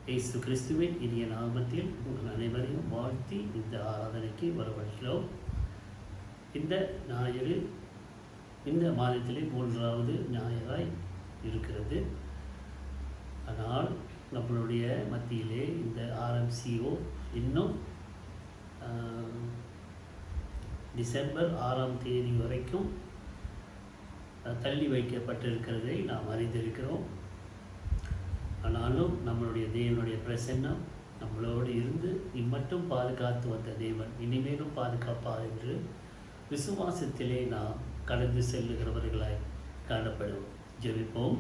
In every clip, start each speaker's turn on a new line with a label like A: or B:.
A: இயேசு கிறிஸ்துவின் இனிய நாமத்தில் உங்கள் அனைவரையும் வாழ்த்தி இந்த ஆராதனைக்கு வரவழைக்கிறோம். இந்த ஞாயிறு இந்த மாதத்திலே 3வது ஞாயிறாய் இருக்கிறது. ஆனால் நம்மளுடைய மத்தியிலே இந்த RMCO இன்னும் டிசம்பர் 6ஆம் தேதி வரைக்கும் தள்ளி வைக்கப்பட்டிருக்கிறதை நாம் அறிந்திருக்கிறோம். ஆனாலும் நம்மளுடைய தேவனுடைய பிரசன்னம் நம்மளோடு இருந்து இம்மட்டும் பாதுகாத்து வந்த தேவன் இனிமேலும் பாதுகாப்பார் என்று விசுவாசத்திலே நாம் கடந்து செல்லுகிறவர்களாய் காணப்படுவோம். ஜெபிப்போம்.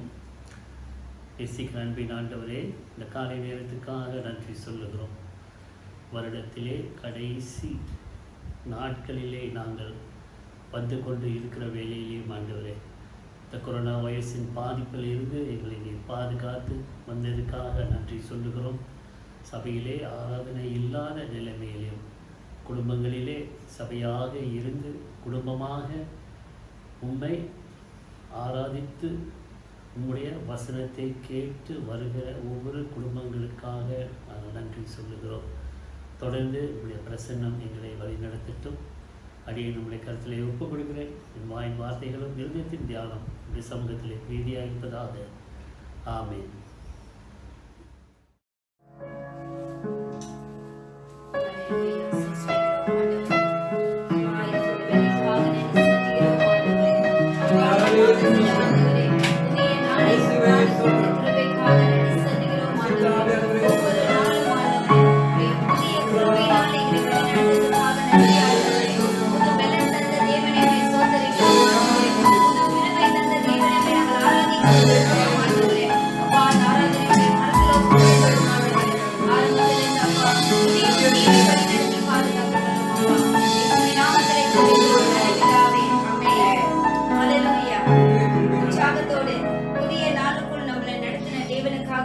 A: இயேசுவின் அன்பின் ஆண்டவரே, இந்த காலை நேரத்துக்காக நன்றி சொல்லுகிறோம். வருடத்திலே கடைசி நாட்களிலே நாங்கள் வந்து கொண்டு இருக்கிற வேலையிலேயும் ஆண்டவரே, இந்த கொரோனா வைரஸின் பாதிப்பில் இருந்து எங்களை நீர் பாதுகாத்து வந்ததுக்காக நன்றி சொல்லுகிறோம். சபையிலே ஆராதனை இல்லாத நிலைமையிலும் குடும்பங்களிலே சபையாக இருந்து குடும்பமாக உம்மை ஆராதித்து உம்முடைய வசனத்தை கேட்டு வருகிற ஒவ்வொரு குடும்பங்களுக்காக நாங்கள் நன்றி சொல்லுகிறோம். தொடர்ந்து உங்களுடைய பிரசன்னம் எங்களை வழிநடத்தட்டும். அடியை நம்முடைய கருத்திலே ஒப்புக் கொடுக்கிறேன். என் வாயின் வார்த்தைகளும் இருதயத்தின் தியானம் இந்த சமூகத்திலே ரீதியாக இருப்பதாக. ஆமென்.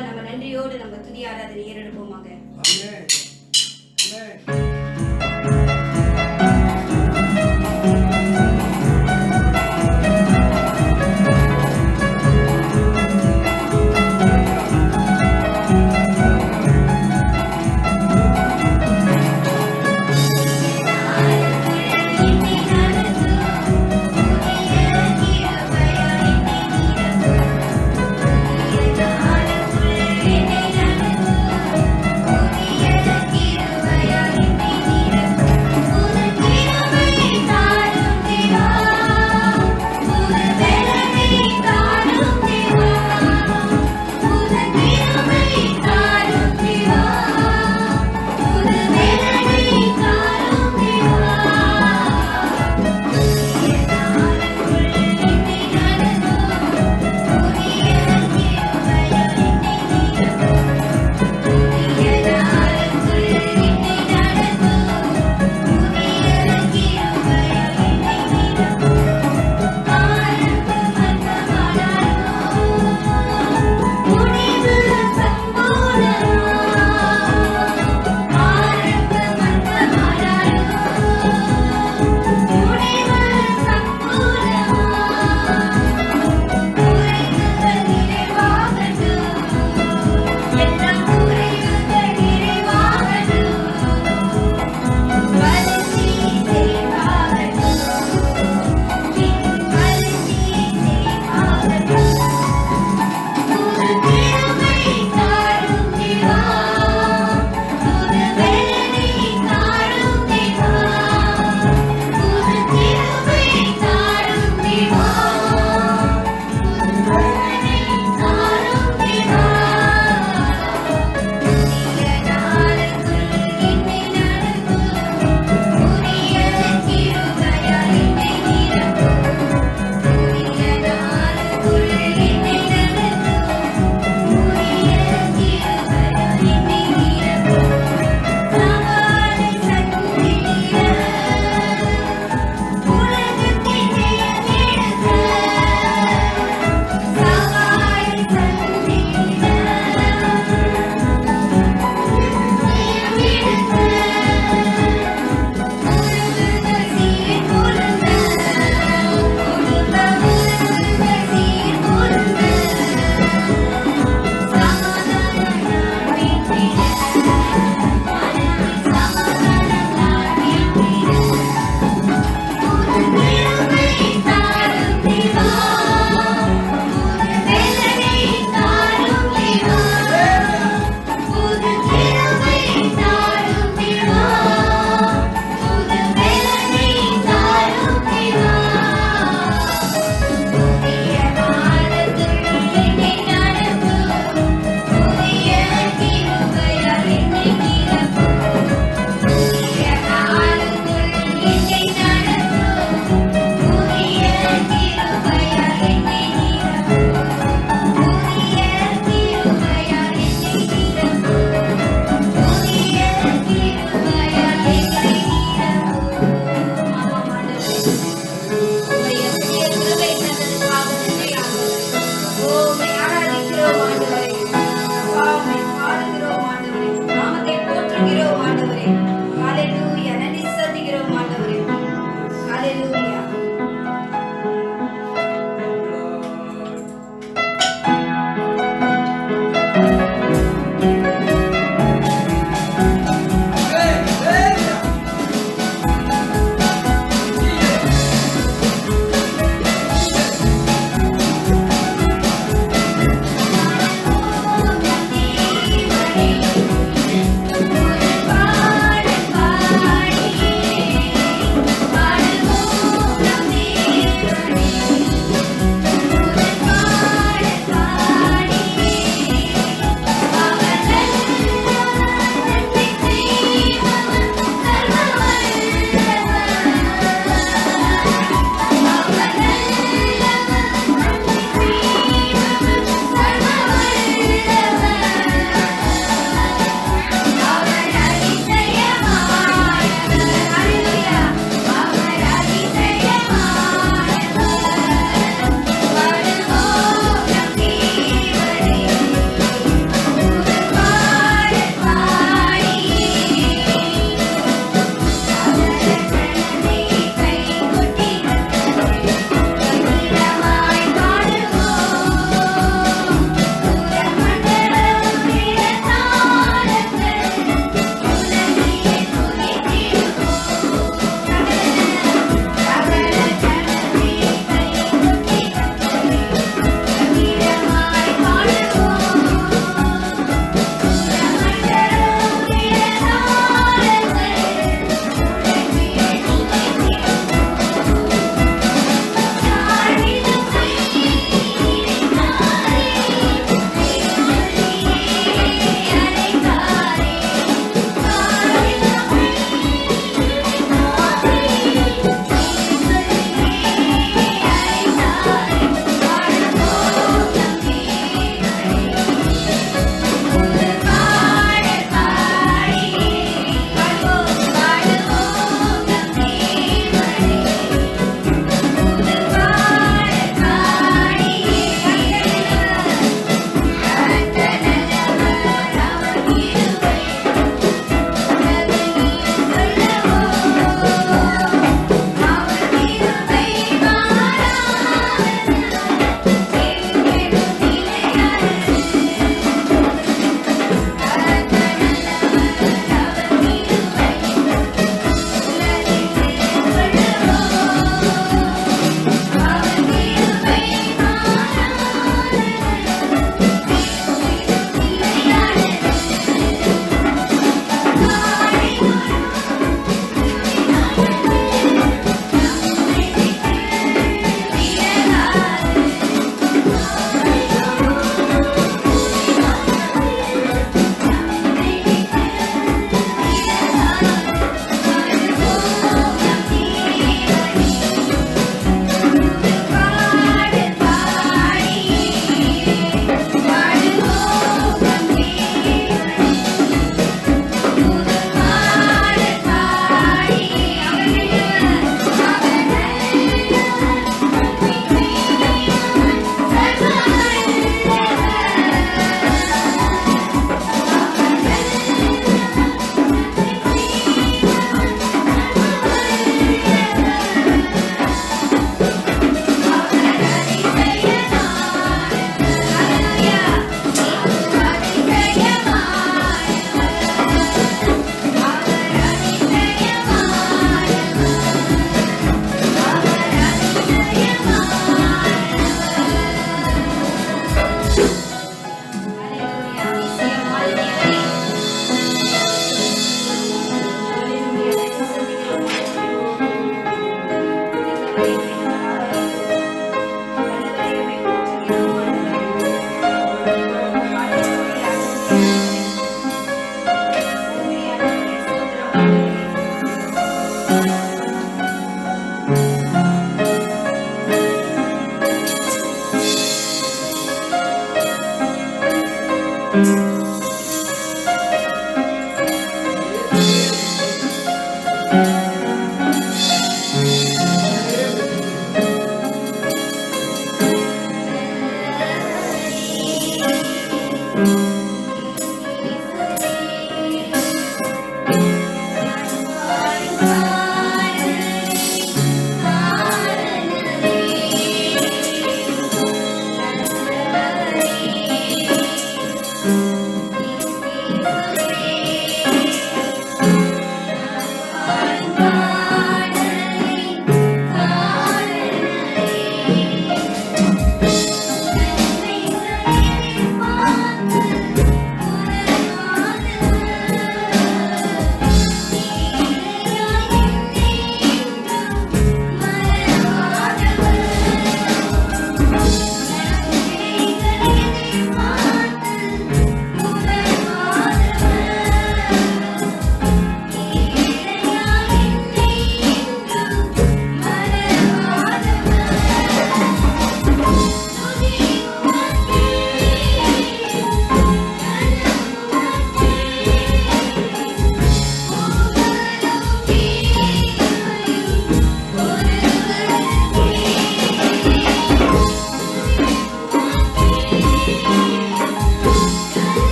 B: நம்ம நன்றியோடு நம்ம துதி ஆராதனை ஏறெடுப்போமாக.
C: Yeah.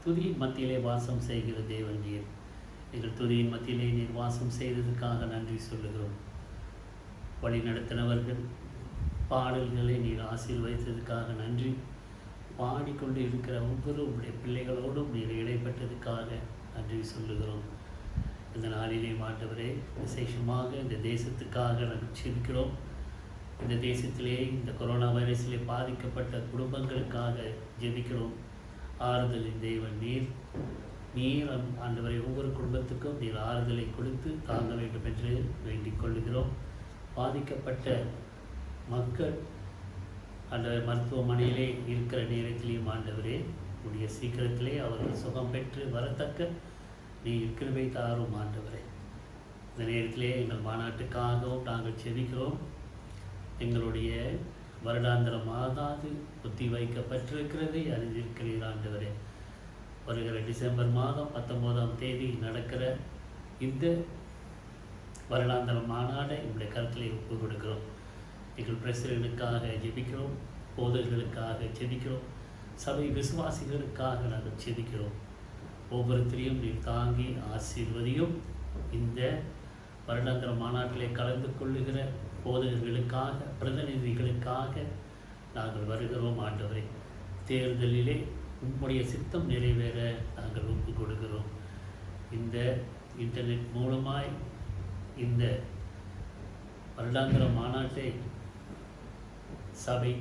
A: துதியின் மத்தியிலே வாசம் செய்கிற தேவன் நீர். எங்கள் துதியின் மத்தியிலே நீர் வாசம் செய்ததுக்காக நன்றி சொல்லுகிறோம். வழி நடத்தினவர்கள் பாடல்களை நீர் ஆசீர்வதித்ததுக்காக நன்றி. பாடிக்கொண்டு இருக்கிற ஒவ்வொரு உடைய பிள்ளைகளோடும் நீர் இடைப்பட்டதுக்காக நன்றி சொல்லுகிறோம். இந்த நாளிலே ஆண்டவரே, விசேஷமாக இந்த தேசத்துக்காக நாங்கள் ஜெபிக்கிறோம். இந்த தேசத்திலே இந்த கொரோனா வைரஸிலே பாதிக்கப்பட்ட குடும்பங்களுக்காக ஜெபிக்கிறோம். ஆறுதலின் தேவன் நீர். ஆண்டவரை ஒவ்வொரு குடும்பத்துக்கும் நீர் ஆறுதலை கொடுத்து தாங்க வேண்டும் என்று வேண்டிக் கொள்ளுகிறோம். பாதிக்கப்பட்ட மக்கள் அந்த மருத்துவமனையிலே இருக்கிற நேரத்திலேயும் ஆண்டவரே, உடைய சீக்கிரத்திலே அவர்கள் சுகம் பெற்று வரத்தக்க நீ கிருபை தாரும் ஆண்டவரே. இந்த நேரத்திலே எங்கள் மாநாட்டுக்காகவும் நாங்கள் செபிக்கிறோம். எங்களுடைய வருடாந்திர மாதாது ஒத்தி வைக்கப்பட்டிருக்கிறதை அறிந்திருக்கிறீர் ஆண்டவரே. வருகிற டிசம்பர் மாதம் 19ஆம் தேதி நடக்கிற இந்த வருடாந்திர மாநாடை எங்களுடைய கருத்திலே ஒப்பு கொடுக்கிறோம். எங்கள் பிரசிடனுக்காக ஜெபிக்கிறோம், போதர்களுக்காக ஜெபிக்கிறோம், சபை விசுவாசிகளுக்காக நாங்கள் ஜெபிக்கிறோம். ஒவ்வொருத்தரையும் நீர் தாங்கி ஆசீர்வதியும். இந்த வருடாந்திர மாநாட்டிலே கலந்து கொள்ளுகிற போதகர்களுக்காக, பிரதிநிதிகளுக்காக நாங்கள் வருகிறோம் ஆண்டவரே. தேர்தலிலே உம்முடைய சித்தம் நிறைவேற நாங்கள் ஒப்பு கொடுக்கிறோம். இந்த இன்டர்நெட் மூலமாய் இந்த வருடாந்திர மாநாட்டை சபை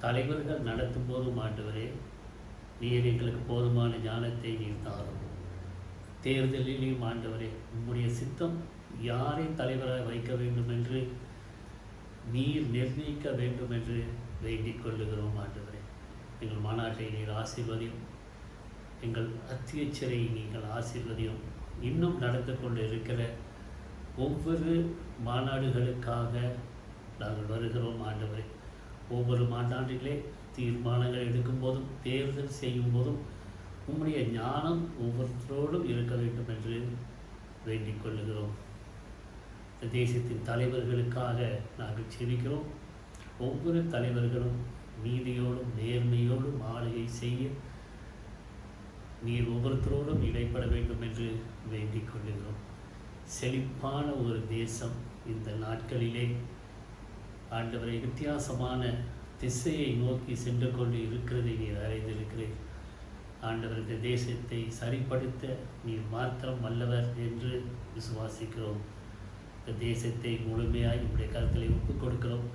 A: தலைவர்கள் நடத்தும் போதும் ஆண்டவரே, நீர் எங்களுக்கு போதுமான ஞானத்தை நீர் தாரும். தேர்தலிலேயும் ஆண்டவரே, உம்முடைய சித்தம் யாரை தலைவராக வைக்க வேண்டும் என்று நீர் நிர்ணயிக்க வேண்டும் என்று வேண்டிக் கொள்ளுகிறோம் ஆண்டவரே. எங்கள் மாநாட்டை நீர் ஆசீர்வதியும். எங்கள் அத்தியட்சரை நீங்கள் ஆசீர்வதியும். இன்னும் நடந்து கொண்டு இருக்கிற ஒவ்வொரு மாநாடுகளுக்காக நாங்கள் வருகிறோம் ஆண்டவரே. ஒவ்வொரு மாநாட்டிலே தீர்மானங்கள் எடுக்கும் போதும், தேர்தல் செய்யும் போதும் உம்முடைய ஞானம் ஒவ்வொருத்தரோடும் இருக்க வேண்டும் என்று வேண்டிக் கொள்ளுகிறோம். இந்த தேசத்தின் தலைவர்களுக்காக நாங்கள் செபிக்கிறோம். ஒவ்வொரு தலைவர்களும் நீதியோடும் நேர்மையோடும் ஆளுகை செய்ய நீர் ஒவ்வொருத்தரோடும் இடைப்பட வேண்டும் என்று வேண்டிக் கொள்ளுகிறோம். செழிப்பான ஒரு தேசம் இந்த நாட்களிலே ஆண்டவரை வித்தியாசமான திசையை நோக்கி சென்று கொண்டு இருக்கிறதை நீர் அறிந்திருக்கிறேன் ஆண்டவர். இந்த தேசத்தை சரிப்படுத்த நீர் மாத்திரம் வல்லவர் என்று விசுவாசிக்கிறோம். இந்த தேசத்தை முழுமையாய் உங்களுடைய கருத்திலே ஒப்புக் கொடுக்கிறோம்.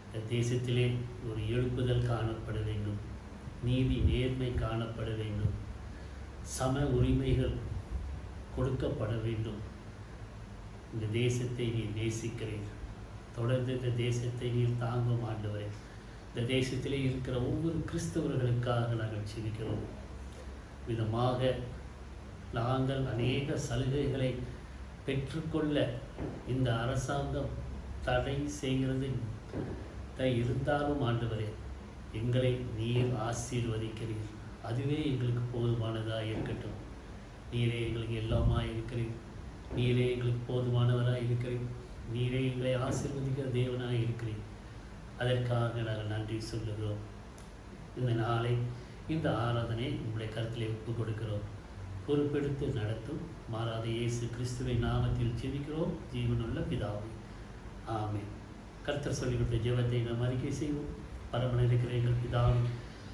A: இந்த தேசத்திலே ஒரு எழுப்புதல் காணப்பட வேண்டும், நீதி நேர்மை காணப்பட வேண்டும், சம உரிமைகள் கொடுக்கப்பட வேண்டும். இந்த தேசத்தை நீர் நேசிக்கிறீர். தொடர்ந்து இந்த தேசத்தை நீர் தாங்கும் ஆண்டவரே. இந்த தேசத்திலே இருக்கிற ஒவ்வொரு கிறிஸ்தவர்களுக்காக நாங்கள் செபிக்கிறோம். விதமாக நாங்கள் அநேக சலுகைகளை பெற்றுக்கொள்ள இந்த அரசாங்கம் தடை செய்கிறது இருந்தாலும் ஆண்டவரே, எங்களை நீர் ஆசீர்வதிக்கிறீர். அதுவே எங்களுக்கு போதுமானதாக இருக்கட்டும். நீரே எங்களுக்கு எல்லாமா இருக்கிறீர். நீரே எங்களுக்கு போதுமானவராக இருக்கிறீர். நீரே எங்களை ஆசீர்வதிக்கிற தேவனாக இருக்கிறீர். அதற்காக நாங்கள் நன்றி சொல்லுகிறோம். இந்த நாளை, இந்த ஆராதனை உங்களுடைய கருத்திலே ஒப்புக் கொடுக்கிறோம். பொறுப்பெடுத்து நடத்தும் மாறாத இயேசு கிறிஸ்துவின் நாமத்தில் ஜெபிக்கிறோம் ஜீவனுள்ள பிதாவே, ஆமென். கர்த்தர் சொல்லிவிட்ட ஜெபத்தை நாம் அறிக்கை செய்வோம். பரமன் இருக்கிற எங்கள் பிதாவே,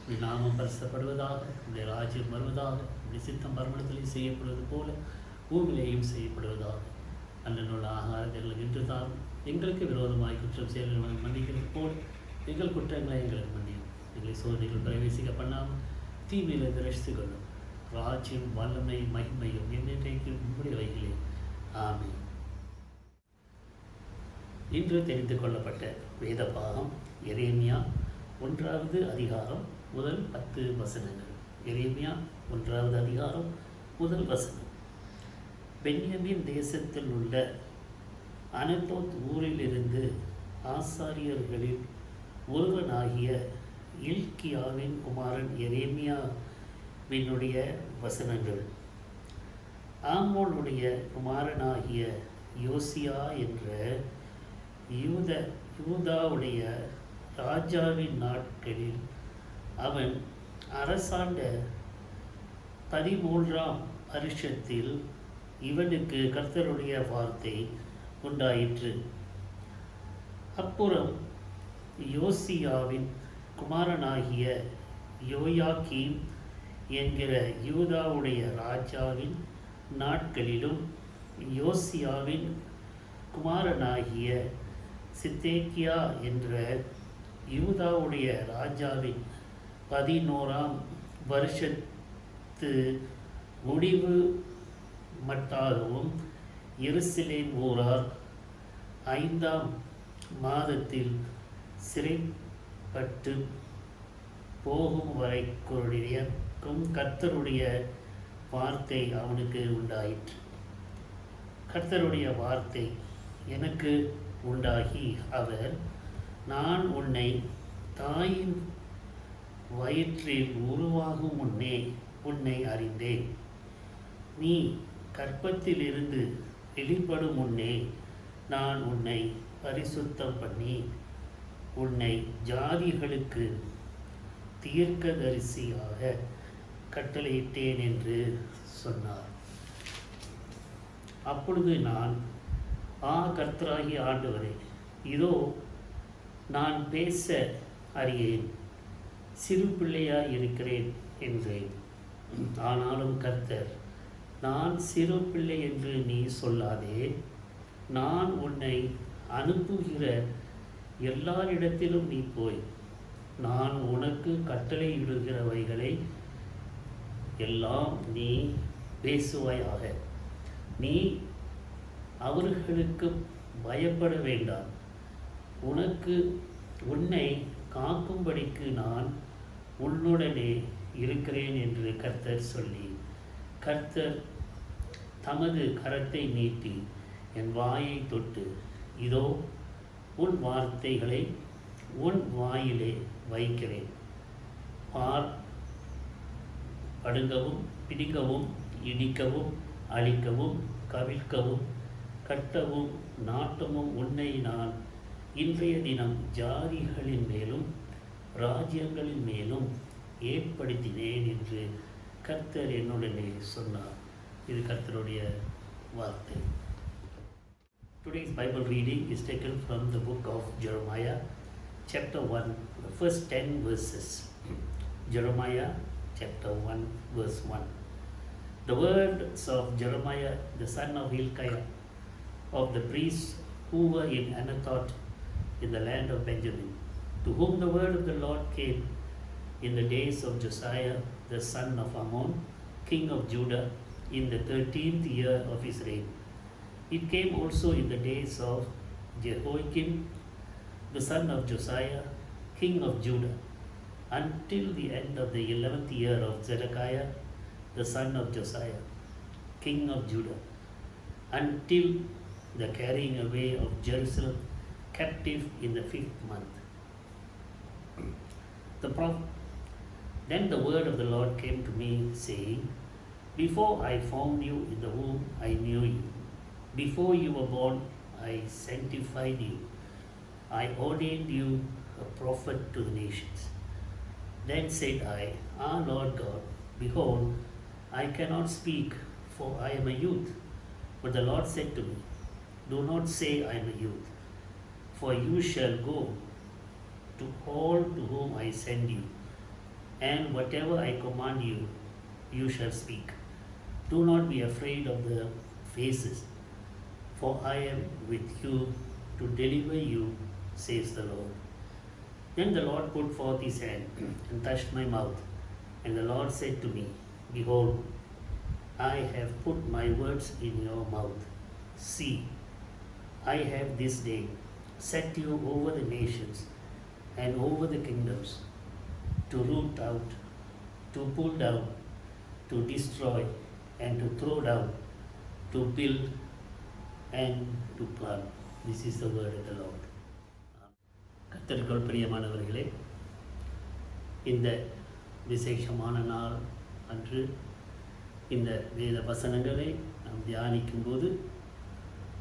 A: உடைய நாமம் பரிசுத்தப்படுவதாக, உடைய ராஜ்யம் வருவதாக, உடைய சித்தம் பரமணத்திலே செய்யப்படுவது போல பூமியிலேயும் செய்யப்படுவதாக. அண்ணனுள்ள ஆகாரத்தை எங்களுக்கு இன்று தான். எங்களுக்கு விரோதமாய் குற்றம் செயல்களை மன்னிக்கிறது போல் எங்கள் குற்றங்களை எங்களுக்கு மன்னியும். எங்களை சோதனைகள் பிரவேசிக்க பண்ணாமல் தீமையிலிருந்து ரசித்துக் கொள்ளும். ராஜ்யம் வல்லமை மகிமையும் என்னைக்கு உங்களுடைய வகையிலே, ஆமென். இன்று தெரிந்து கொள்ளப்பட்ட வேத பாகம் எரேமியா 1வது அதிகாரம் முதல் 10 வசனங்கள். எரேமியா 1வது அதிகாரம் முதல் வசனம். பென்யமீன் தேசத்தில் உள்ள அனதோத் ஊரிலிருந்து ஆசாரியர்களில் ஒருவனாகிய இல்கியாவின் குமாரன் எரேமியாவினுடைய வசனங்கள். ஆமோனுடைய குமாரனாகிய யோசியா என்ற யூதாவுடைய ராஜாவின் நாட்களில் அவன் அரசாண்ட 13ஆம் வருஷத்தில் இவனுக்கு கர்த்தருடைய வார்த்தை உண்டாயிற்று. அப்புறம் யோசியாவின் குமாரனாகிய யோயாக்கீம் என்கிற யூதாவுடைய ராஜாவின் நாட்களிலும் யோசியாவின் குமாரனாகிய சித்தேக்கியா என்ற யூதாவுடைய ராஜாவின் 11ஆம் வருஷத்து முடிவு மட்டாகவும் எருசலேம் ஊரார் 5ஆம் மாதத்தில் சிறைப்பட்டு போகும் வரைக்கும் கர்த்தருடைய வார்த்தை அவனுக்கு உண்டாயிற்று. கர்த்தருடைய வார்த்தை எனக்கு உண்டாகி அவர், நான் உன்னை தாயின் வயிற்றில் உருவாகும் முன்னே உன்னை அறிந்தேன். நீ கர்ப்பத்திலிருந்து வெளிப்படும் முன்னே நான் உன்னை பரிசுத்தம் பண்ணி உன்னை ஜாதிகளுக்கு தீர்க்கதரிசியாக கட்டளையிட்டேன் என்று சொன்னார். அப்பொழுது நான், கர்த்தராகிய ஆண்டவரே, இதோ நான் பேச அறியேன், சிறு பிள்ளையாய் இருக்கிறேன் என்றேன். ஆனாலும் கர்த்தர், நான் சிறு பிள்ளை என்று நீ சொல்லாதே, நான் உன்னை அனுப்புகிற எல்லாரிடத்திலும் நீ போய் நான் உனக்கு கட்டளையிடுகிறவைகளை எல்லாம் நீ பேசுவாயாக. நீ அவர்களுக்கு பயப்பட வேண்டாம். உன்னை காக்கும்படிக்கு நான் உன்னுடனே இருக்கிறேன் என்று கர்த்தர் சொல்லி, கர்த்தர் தமது கரத்தை நீட்டி என் வாயை தொட்டு, இதோ உன் வார்த்தைகளை உன் வாயிலே வைக்கிறேன். பார், படுங்கவும் பிடிக்கவும் இடிக்கவும் அழிக்கவும் கவிழ்க்கவும் கட்டவும் நாட்டமும் உன்னை நான் இன்றைய தினம் ஜாதிகளின் மேலும் ராஜ்யங்களின் மேலும் ஏற்படுத்தினேன் என்று கர்த்தர் என்னுடனே சொன்னார். இது கர்த்தருடைய வார்த்தை. Today's Bible reading is taken from the book of Jeremiah, chapter 1, the first 10 verses. Jeremiah, chapter 1, verse 1. The words of Jeremiah, the son of Hilkiah, of the priests who were in Anathoth in the land of Benjamin, to whom the word of the Lord came in the days of Josiah, the son of Ammon, king of Judah, in the 13th year of his reign. It came also in the days of Jehoiakim, the son of Josiah, king of Judah, until the end of the 11th year of Zedekiah, the son of Josiah, king of Judah, until the carrying away of Jerusalem captive in the 5th month. Then the word of the Lord came to me, saying, Before I formed you in the womb, I knew you. Before you were born, I sanctified you. I ordained you a prophet to the nations. Then said I, Lord God, behold, I cannot speak, for I am a youth. But the Lord said to me, Do not say I am a youth, for you shall go to all to whom I send you, and whatever I command you, you shall speak. Do not be afraid of the faces, for I am with you to deliver you, says the Lord. Then the Lord put forth his hand and touched my mouth, and the Lord said to me, Behold, I have put my words in your mouth. See, I have this day set you over the nations and over the kingdoms, to root out, to pull down, to destroy, and to throw down, to build and to plant. This is the word of the Lord. கர்த்தருக்குள் பிரியமானவர்களே, இந்த விசேஷமான நாள் அன்று இந்த வேத வசனங்களை நாம் தியானிக்கும்போது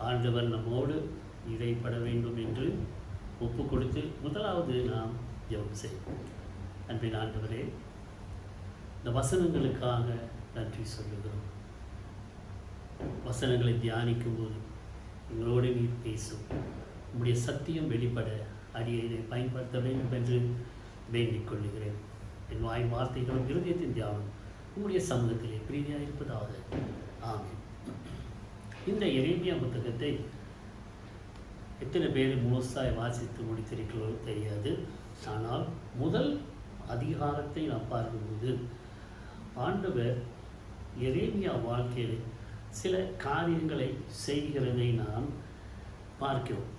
A: ஆண்டவர் நம்மோடு இடைப்பட வேண்டும் என்று ஒப்பு கொடுத்து முதலாவது நாம் ஜெபம் செய்வோம். அன்பின் ஆண்டவரே, இந்த வசனங்களுக்காக நன்றி சொல்லுகிறோம். வசனங்களை தியானிக்கும் போது எங்களோடு நீர் பேசும். உம்முடைய சத்தியம் வெளிப்பட அடியை பயன்படுத்த வேண்டும் என்று வேண்டிக் கொள்ளுகிறேன். என் வாய் வார்த்தைகளும் இருதயத்தின் தியானம் உம்முடைய சமூகத்திலே பிரீதியாக இருப்பதாக. ஆமென். இந்த எரேமியா புத்தகத்தை எத்தனை பேர் முழுசாய் வாசித்து முடித்திருக்கிறோ தெரியாது. ஆனால் முதல் அதிகாரத்தை நாம் பார்க்கும்போது ஆண்டவர் எரேமியா வாழ்க்கையில் சில காரியங்களை செய்கிறதை நாம் பார்க்கிறோம்.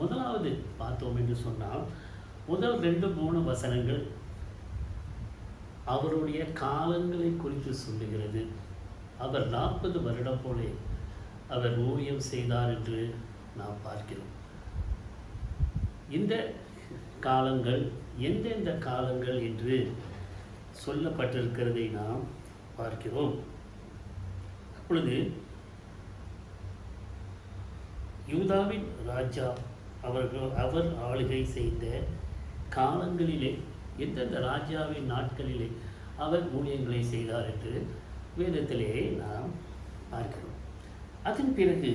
A: முதலாவது பார்த்தோம் என்று சொன்னால் முதல் 2-3 வசனங்கள் அவருடைய காலங்களை குறித்து சொல்லுகிறது. அவர் 40 வருடம் போலே அவர் ஊழியம் செய்தார் என்று நாம் பார்க்கிறோம். இந்த காலங்கள் எந்தெந்த காலங்கள் என்று சொல்லப்பட்டிருக்கிறதை நாம் பார்க்கிறோம். அப்பொழுது யூதாவின் ராஜா அவர் ஆளுகை செய்த காலங்களிலே எந்தெந்த ராஜாவின் நாட்களிலே அவர் ஊழியங்களை செய்தார் என்று வேதத்திலே நாம் பார்க்கிறோம். அதன் பிறகு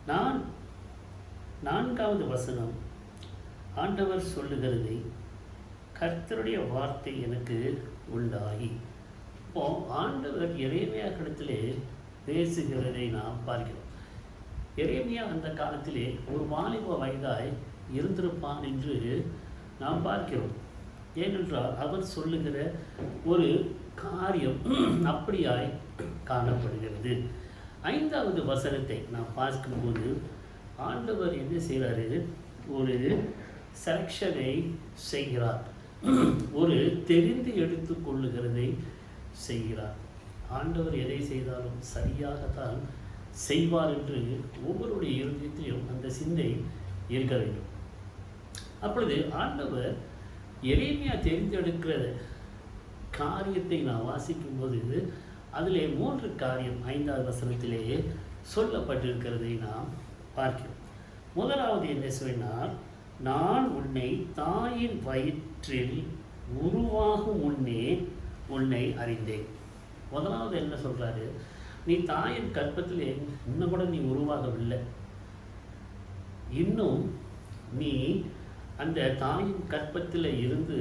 A: 4வது வசனம் ஆண்டவர் சொல்லுகிறதை கர்த்தருடைய வார்த்தை எனக்கு உண்டாகி. இப்போ ஆண்டவர் எரேமியா இடத்திலே பேசுகிறதை நாம் பார்க்கிறோம். எரேமியா அந்த காலத்திலே ஒரு வாலிப வயதாய் இருந்திருப்பான் என்று நாம் பார்க்கிறோம். ஏனென்றால் அவர் சொல்லுகிற ஒரு காரியம் அப்படியாய் காணப்படுகிறது. 5வது வசனத்தை நாம் பார்க்கும்போது ஆண்டவர் என்ன செய்கிறாரு? ஒரு செலக்ஷனை செய்கிறார், ஒரு தெரிந்து எடுத்து கொள்ளுகிறதை செய்கிறார். ஆண்டவர் எதை செய்தாலும் சரியாகத்தான் செய்வார் என்று ஒவ்வொருடைய இருதயத்திலும் அந்த சிந்தை இருக்க வேண்டும். அப்பொழுது ஆண்டவர் எரேமியா தெரிந்தெடுக்கிற காரியத்தை நான் வாசிக்கும்போது அதிலே 3 காரியம் 5வது வசனத்திலேயே சொல்லப்பட்டிருக்கிறதை நாம் பார்க்கிறோம். முதலாவது என்ன சொன்னால், நான் உன்னை தாயின் வயிற்றில் உருவாகும் முன்னே உன்னை அறிந்தேன். முதலாவது என்ன சொல்றாரு? நீ தாயின் கற்பத்திலே இன்னும் கூட நீ உருவாகவில்லை, இன்னும் நீ அந்த தாயின் கற்பத்தில் இருந்து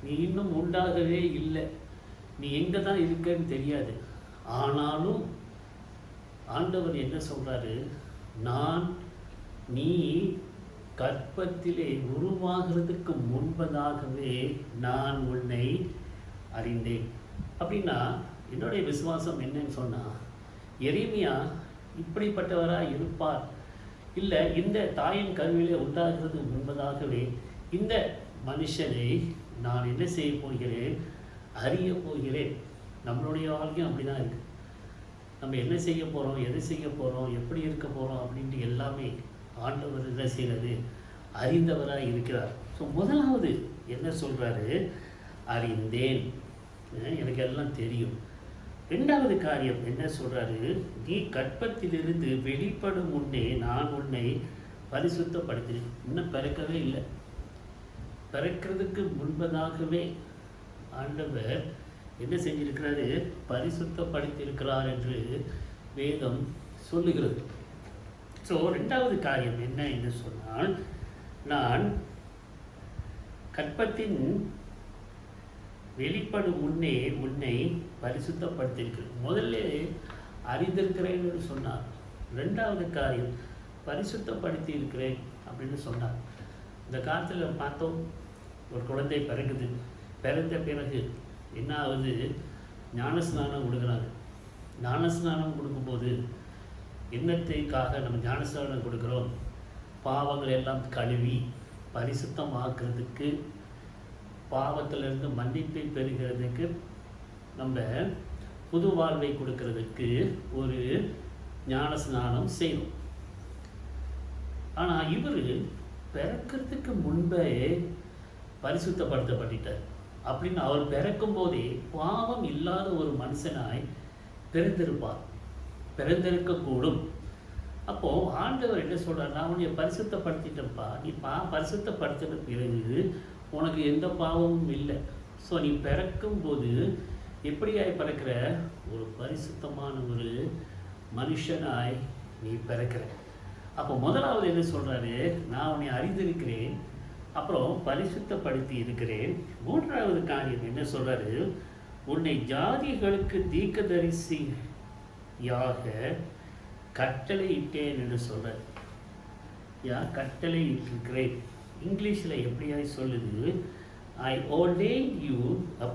A: நீ இன்னும் உண்டாகவே இல்லை, நீ எங்கே தான் இருக்கன்னு தெரியாது. ஆனாலும் ஆண்டவர் என்ன சொல்றாரு? நீ கற்பத்திலே உருவாகிறதுக்கு முன்பதாகவே நான் உன்னை அறிந்தேன். அப்படின்னா என்னுடைய விசுவாசம் என்னன்னு சொன்னால், எரேமியா இப்படிப்பட்டவராக இருப்பார், இல்லை இந்த தாயின் கருவிலே உண்டாகிறது முன்பதாகவே இந்த மனுஷனை நான் என்ன செய்ய போகிறேன்? அறிய போகிறேன். நம்மளுடைய வாழ்க்கையும் அப்படி தான் இருக்குது. நம்ம என்ன செய்ய போகிறோம், எதை செய்ய போகிறோம், எப்படி இருக்க போகிறோம் அப்படின்ட்டு எல்லாமே ஆண்டவர் என்ன செய்கிறது? அறிந்தவராக இருக்கிறார். ஸோ முதலாவது என்ன சொல்கிறாரு? அறிந்தேன், எனக்கு எல்லாம் தெரியும். 2வது காரியம் என்ன சொல்கிறாரு? நீ கற்பத்திலிருந்து வெளிப்படும் முன்னே நான் உன்னை பரிசுத்தப்படுத்தினேன். இன்னும் பிறக்கவே இல்லை, பிறக்கிறதுக்கு முன்பதாகவே ஆண்டவர் என்ன செஞ்சிருக்கிறாரு? பரிசுத்தப்படுத்தியிருக்கிறார் என்று வேதம் சொல்லுகிறது. ஸோ 2வது காரியம் என்ன என்று சொன்னால், நான் கற்பத்தின் வெளிப்படும் முன்னே உன்னை பரிசுத்தப்படுத்தியிருக்கிறேன். முதல்ல அறிந்திருக்கிறேன் என்று சொன்னார். 2வது காரியம் பரிசுத்தப்படுத்தி இருக்கிறேன் அப்படின்னு சொன்னார். இந்த காலத்தில் பார்த்தோம், ஒரு குழந்தை பிறகுது, பிறந்த பிறகு என்ன ஆகுது? ஞானஸ்நானம் கொடுக்குறாங்க. ஞானஸ்நானம் கொடுக்கும்போது என்னத்தைக்காக நம்ம ஞானஸ்நானம் கொடுக்குறோம்? பாவங்கள் எல்லாம் கழுவி பரிசுத்தமாக்குறதுக்கு, பாவத்திலிருந்து மன்னிப்பை பெறுகிறதுக்கு, நம்ம புது வாழ்வை கொடுக்கறதுக்கு ஒரு ஞானஸ்நானம் செய்யணும். ஆனால் இவர் பிறக்கிறதுக்கு முன்பே பரிசுத்தப்படுத்தப்பட்டார். அப்படின்னு அவர் பிறக்கும் போதே பாவம் இல்லாத ஒரு மனுஷனாய் பிறந்திருப்பார், பிறந்திருக்கக்கூடும். அப்போது ஆண்டவர் என்ன சொல்கிறார்? நான் உன்னை பரிசுத்தப்படுத்திட்டேன்ப்பா, நீ பரிசுத்தப்படுத்தின பிறகு உனக்கு எந்த பாவமும் இல்லை. ஸோ நீ பிறக்கும்போது எப்படியாய் பிறக்கிற? ஒரு பரிசுத்தமான ஒரு மனுஷனாய் நீ பிறக்கிற. அப்போ முதலாவது என்ன சொல்கிறாரு? நான் உன்னை அறிந்திருக்கிறேன், அப்புறம் பரிசுத்தப்படுத்தி இருக்கிறேன். மூன்றாவது காரியம் என்ன சொல்கிறாரு? உன்னை ஜாதிகளுக்கு தீர்க்கதரிசியாக கட்டளையிட்டேன் என்று சொல்கிறார். கட்டளை இட்டிருக்கிறேன். இங்கிலீஷில் எப்படியாய் சொல்லுது? I ordained you a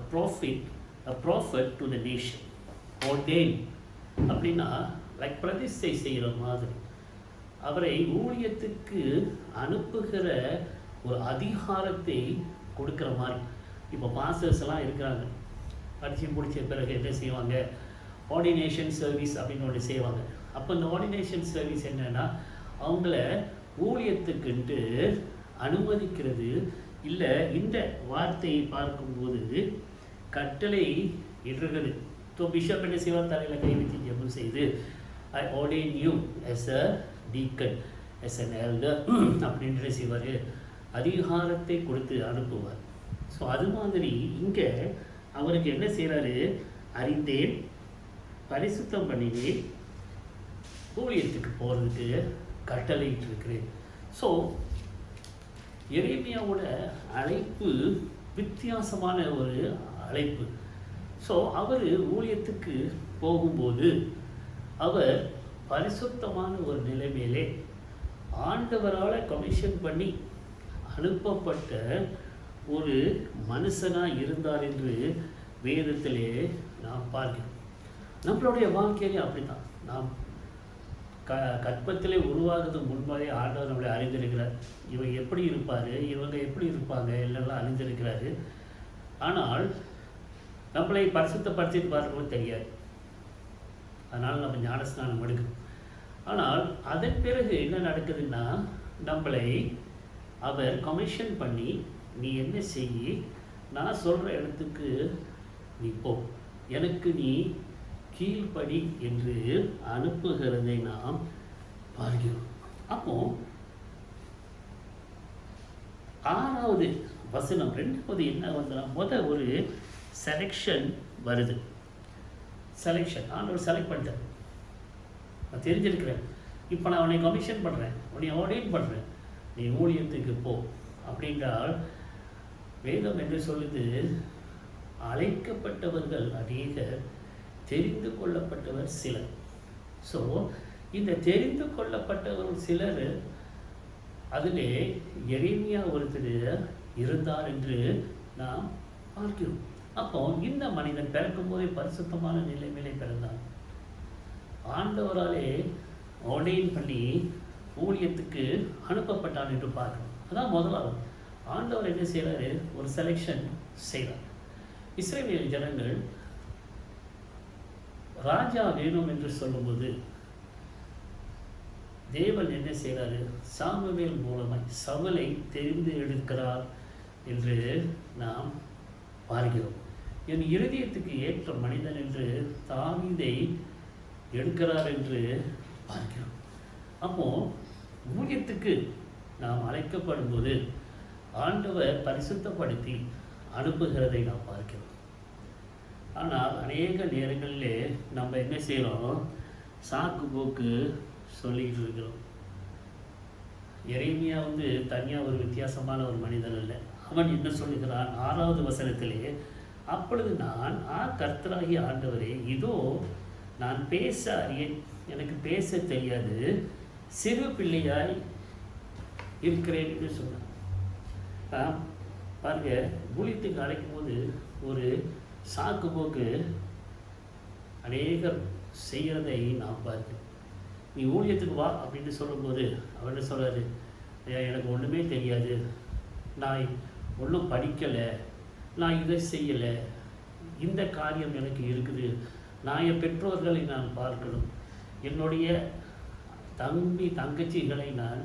A: prophet to the nation. Ordain அப்படின்னா லைக் பிரதிஷ்டை செய்கிற மாதிரி, அவரை ஊழியத்துக்கு அனுப்புகிற ஒரு அதிகாரத்தை கொடுக்குற மாதிரி. இப்போ பாஸ்டர்ஸ் எல்லாம் இருக்கிறாங்க, படித்து முடித்த பிறகு என்ன செய்வாங்க? ஆர்டினேஷன் சர்வீஸ் அப்படின்னு ஒன்று செய்வாங்க. அப்போ இந்த ஆர்டினேஷன் சர்வீஸ் என்னென்னா, அவங்கள ஊழியத்துக்குன்ட்டு அனுமதிக்கிறது. இல்லை, இந்த வார்த்தையை பார்க்கும்போது கட்டளை இடுகிறது. ஸோ பிஷப் என்ன செய்வார்? தலையில் கை வச்சு ஜெபம் செய்து I ordain you as a deacon, as an elder அப்படின்ற செய்வார், அதிகாரத்தை கொடுத்து அனுப்புவார். ஸோ அது மாதிரி இங்கே அவருக்கு என்ன செய்கிறாரு? அறிந்தேன், பரிசுத்தம் பண்ணினேன், ஊழியத்துக்கு போகிறதுக்கு கட்டளையிட்டு இருக்கிறேன். ஸோ எரேமியாவோட அழைப்பு வித்தியாசமான ஒரு அழைப்பு. ஸோ அவர் ஊழியத்துக்கு போகும்போது அவர் பரிசுத்தமான ஒரு நிலைமையிலே ஆண்டவரால் கமிஷன் பண்ணி அனுப்பப்பட்ட ஒரு மனுஷனாக இருந்தார் என்று வேதத்திலே நாம் பார்க்கிறோம். நம்மளுடைய வாழ்க்கையிலே அப்படித்தான். நாம் கற்பத்திலே உருவாகிறது முன்பாகவே ஆண்டவர் நம்மளை அறிந்திருக்கிறார். இவங்க எப்படி இருப்பார், இவங்க எப்படி இருப்பாங்க எல்லாம் அறிந்திருக்கிறாரு. ஆனால் நம்மளை பரிசுத்தப்படுத்திட்டு பார்க்கவும் தெரியாது. அதனால் நம்ம ஞானஸ்நானம் எடுக்கணும். ஆனால் அதன் பிறகு என்ன நடக்குதுன்னா, நம்மளை அவர் கமிஷன் பண்ணி நீ என்ன செய்யி, நான் சொல்கிற இடத்துக்கு நீ போ, எனக்கு நீ கீழ்ப்படி என்று அனுப்புகிறதை நாம் பார்க்கிறோம். அப்போ 6வது வசனம் 2வது என்ன வந்தா, ஒரு செலெக்ஷன் வருது. செலெக்ஷன் ஆண்டவர் செலக்ட் பண்ணிட்டார். நான் தெரிஞ்சிருக்கிறேன், இப்போ நான் உன்னை கமிஷன் பண்ணுறேன், உன்னை ஆர்டைன் பண்ணுறேன், நீ ஊழியத்துக்கு போ அப்படின்றால் வேதம் என்று சொல்லுது, அழைக்கப்பட்டவர்கள் அநேகர், தெரிந்து கொள்ளப்பட்டவர் சிலர். ஸோ இந்த தெரிந்து கொள்ளப்பட்டவர் சிலர், அதிலே எரேமியா ஒருத்தர் இருந்தார் என்று நாம் பார்க்கிறோம். அப்போ இந்த மனிதன் பிறக்கும் போதே பரிசுத்தமான நிலைமையிலே பிறந்தான். ஆண்டவராலே ஆர்டைன் பண்ணி ஊழியத்துக்கு அனுப்பப்பட்டான் என்று பார்க்கிறோம். அதான் முதலாவது ஆண்டவர் என்ன செய்கிறாரு? ஒரு செலெக்ஷன் செய்கிறார். இஸ்ரவேல் ஜனங்கள் ராஜா வேணும் என்று சொல்லும்போது தேவன் என்ன செய்கிறாரு? சாமுவேல் மூலமாய் சவுலை தெரிந்து எடுக்கிறார் என்று நாம் பார்க்கிறோம். என் இருதயத்துக்கு ஏற்ற மனிதன் என்று தாவீதை எடுக்கிறார் என்று பார்க்கிறோம். அப்போ ஊழியத்துக்கு நாம் அழைக்கப்படும் போது ஆண்டவர் பரிசுத்தப்படுத்தி அனுப்புகிறதை நாம் பார்க்கிறோம். ஆனால் அநேக நேரங்களிலே நம்ம என்ன செய்கிறோம்? சாக்கு போக்கு சொல்லிக்கிட்டு இருக்கிறோம். எரேமியா தனியாக ஒரு வித்தியாசமான ஒரு மனிதன் இல்லை. அவன் என்ன சொல்லுகிறான்? 6வது வசனத்திலே, அப்பொழுது நான் கர்த்தராகிய ஆண்டவரே, இதோ நான் பேச அறியேன், எனக்கு பேச தெரியாது, சிறு பிள்ளையாய் இருக்கிறேன் என்று சொன்னான். பாருங்க, ஊழியத்துக்கு அழைக்கும் போது ஒரு சாக்கு போக்கு அநேகர் செய்கிறதை நாம் பார்க்கிறோம். நீ ஊழியத்துக்கு வா அப்படின்னு சொல்லும்போது அவர் என்ன சொல்கிறாரு? எனக்கு ஒன்றுமே தெரியாது, நான் ஒன்றும் படிக்கலை, நான் இதை செய்யலை, இந்த காரியம் எனக்கு இருக்குது, நான் என் பெற்றோர்களை நான் பார்க்கணும், என்னுடைய தம்பி தங்கச்சிகளை நான்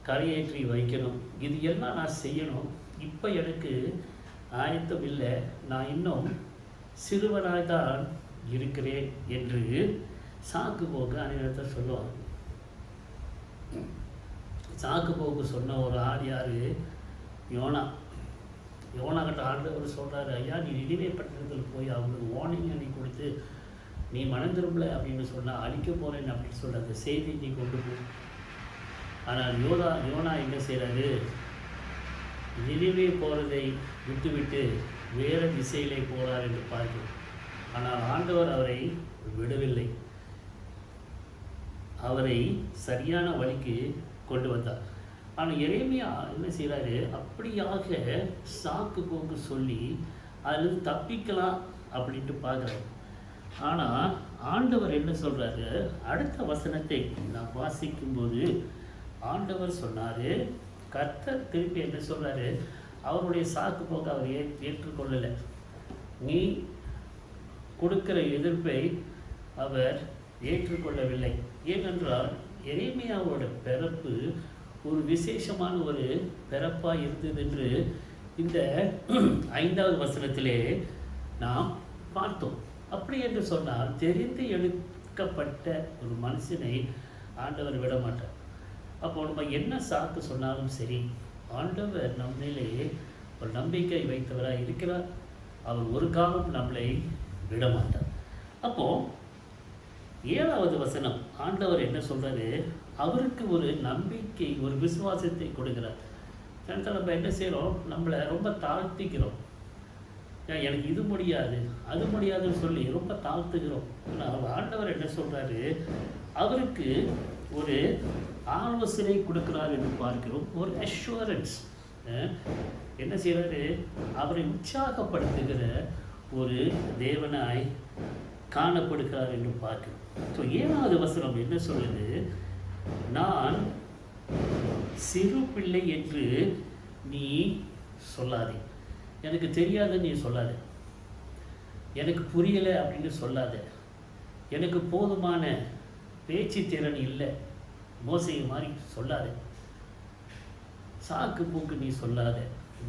A: கரையேற்றி வைக்கணும், இது எல்லாம் நான் செய்யணும், இப்போ எனக்கு ஆயத்தம் இல்லை, நான் இன்னும் சிறுவனாய்தான் இருக்கிறேன் என்று சாக்கு போக்கு அனைவரத்தை சொல்லுவாங்க. சாக்கு போக்கு சொன்ன ஒரு ஆள் யார்? யோனா. யோனாகிட்ட ஆண்டவர் சொல்கிறாரு, ஐயா நீ நினிவே பட்டணத்தில் போய் அவங்களுக்கு வார்னிங் அணி கொடுத்து நீ மனம் திரும்பல அப்படின்னு சொன்னால் அழிக்க போகிறேன் அப்படின்னு சொல்கிற அந்த செய்தி நீ கொண்டு போ. ஆனால் யோனா என்ன செய்கிறாரு, நினிவே போகிறதை விட்டுவிட்டு வேறு திசையிலே போகிறார் என்று பார்க்கிறோம். ஆனால் ஆண்டவர் அவரை விடவில்லை, அவரை சரியான வழிக்கு கொண்டு வந்தார். ஆனால் எரேமியா என்ன செய்கிறாரு, அப்படியாக சாக்கு போக்கு சொல்லி அதில் தப்பிக்கலாம் அப்படின்ட்டு பார்க்குறாரு. ஆனால் ஆண்டவர் என்ன சொல்கிறாரு, அடுத்த வசனத்தை நான் வாசிக்கும்போது ஆண்டவர் சொன்னார், கர்த்தர் திருப்பி என்ன சொல்கிறாரு, அவருடைய சாக்கு போக்கு அவர் ஏற்றுக்கொள்ளலை. நீ கொடுக்கிற எதிர்ப்பை அவர் ஏற்றுக்கொள்ளவில்லை. ஏனென்றால் எரேமியாவோட பிறப்பு ஒரு விசேஷமான ஒரு பிறப்பாக இருந்தது என்று இந்த 5வது வசனத்திலே நாம் பார்த்தோம். அப்படி என்று சொன்னால் தெரிந்து எடுக்கப்பட்ட ஒரு மனுஷனை ஆண்டவர் விட மாட்டார். அப்போ நம்ம என்ன சாக்கு சொன்னாலும் சரி, ஆண்டவர் நம்மிலே ஒரு நம்பிக்கை வைத்தவராக இருக்கிறார். அவர் ஒரு காலம் நம்மளை விட மாட்டார். அப்போது 7வது வசனம் ஆண்டவர் என்ன சொல்கிறாரு, அவருக்கு ஒரு நம்பிக்கை, ஒரு விசுவாசத்தை கொடுக்கிறார். நம்ம என்ன செய்கிறோம், நம்மளை ரொம்ப தாழ்த்திக்கிறோம். எனக்கு இது முடியாது அது முடியாதுன்னு சொல்லி ரொம்ப தாழ்த்துக்கிறோம். ஆனால் ஆண்டவர் என்ன சொல்கிறாரு, அவருக்கு ஒரு ஆலோசனை கொடுக்குறார் என்று பார்க்கிறோம். ஒரு அஷ்யூரன்ஸ் என்ன செய்கிறாரு, அவரை உற்சாகப்படுத்துகிற ஒரு தேவனாய் காணப்படுகிறார் என்று பார்க்கிறோம். ஸோ 7வது வசனம் என்ன சொல்லுது, நான் சிறு பிள்ளை என்று நீ சொல்லாதே, எனக்கு தெரியாதுன்னு நீ சொல்லாத, எனக்கு புரியலை அப்படின்னு சொல்லாத, எனக்கு போதுமான பேச்சு திறன் இல்லை மோசை மாதிரி சொல்லாத, சாக்கு பூக்கு நீ சொல்லாத,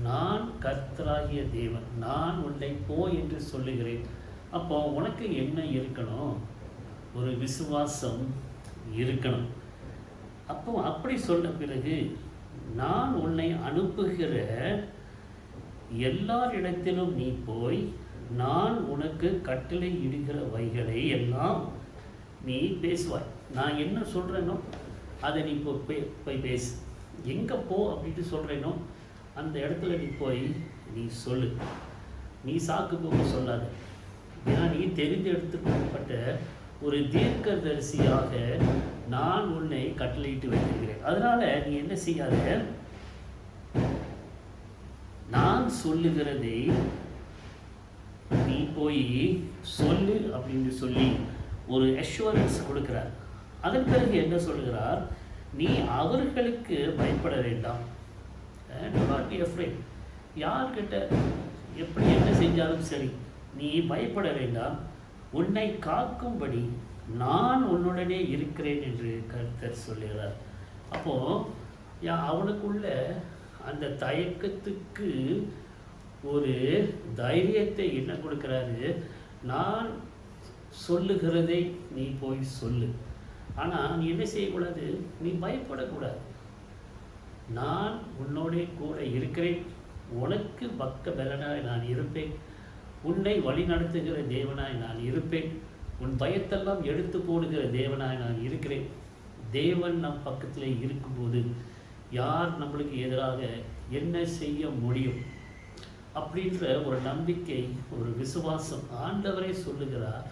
A: நான் கர்த்தராகிய தேவன், நான் உன்னை போ என்று சொல்லுகிறேன். அப்போ உனக்கு என்ன இருக்கணும், ஒரு விசுவாசம் இருக்கணும். அப்போ அப்படி சொன்ன பிறகு நான் உன்னை அனுப்புகிற எல்லாரிடத்திலும் நீ போய் நான் உனக்கு கட்டளை இடுகிற வைகளை எல்லாம் நீ பேசுவாய். நான் என்ன சொல்கிறேனோ அதை நீ போய் பேசு. எங்கே போ அப்படின்ட்டு சொல்கிறேனோ அந்த இடத்துல நீ போய் நீ சொல்லு. நீ சாக்கு போக்கு சொல்லாத. ஏன்னா நீ தெரிந்தெடுத்துக்கப்பட்ட ஒரு தீர்க்கதரிசியாக நான் உன்னை கட்டளையிட்டு வைத்திருக்கிறேன். அதனால நீ என்ன செய்யாத, நான் சொல்லுகிறதை நீ போய் சொல்லு அப்படின்னு சொல்லி ஒரு அஷ்யூரன்ஸ் கொடுக்கிறார். அதன் பிறகு என்ன சொல்லுகிறார், நீ அவர்களுக்கு பயப்பட வேண்டாம். யார்கிட்ட எப்படி என்ன செஞ்சாலும் சரி நீ பயப்பட வேண்டாம், உன்னை காக்கும்படி நான் உன்னுடனே இருக்கிறேன் என்று கர்த்தர் சொல்லுகிறார். அப்போது அவனுக்குள்ள அந்த தயக்கத்துக்கு ஒரு தைரியத்தை என்ன கொடுக்குறாரு, நான் சொல்லுகிறதை நீ போய் சொல்லு. ஆனால் நீ என்ன செய்யக்கூடாது, நீ பயப்படக்கூடாது. நான் உன்னோடே கூட இருக்கிறேன், உனக்கு பக்க பலனாய் நான் இருப்பேன், உன்னை வழி நடத்துகிற தேவனாய் நான் இருப்பேன், உன் பயத்தெல்லாம் எடுத்து போடுகிற தேவனாய் நான் இருக்கிறேன். தேவன் நம் பக்கத்தில் இருக்கும்போது யார் நம்மளுக்கு எதிராக என்ன செய்ய முடியும் அப்படின்ற ஒரு நம்பிக்கை, ஒரு விசுவாசம் ஆண்டவரே சொல்லுகிறார்.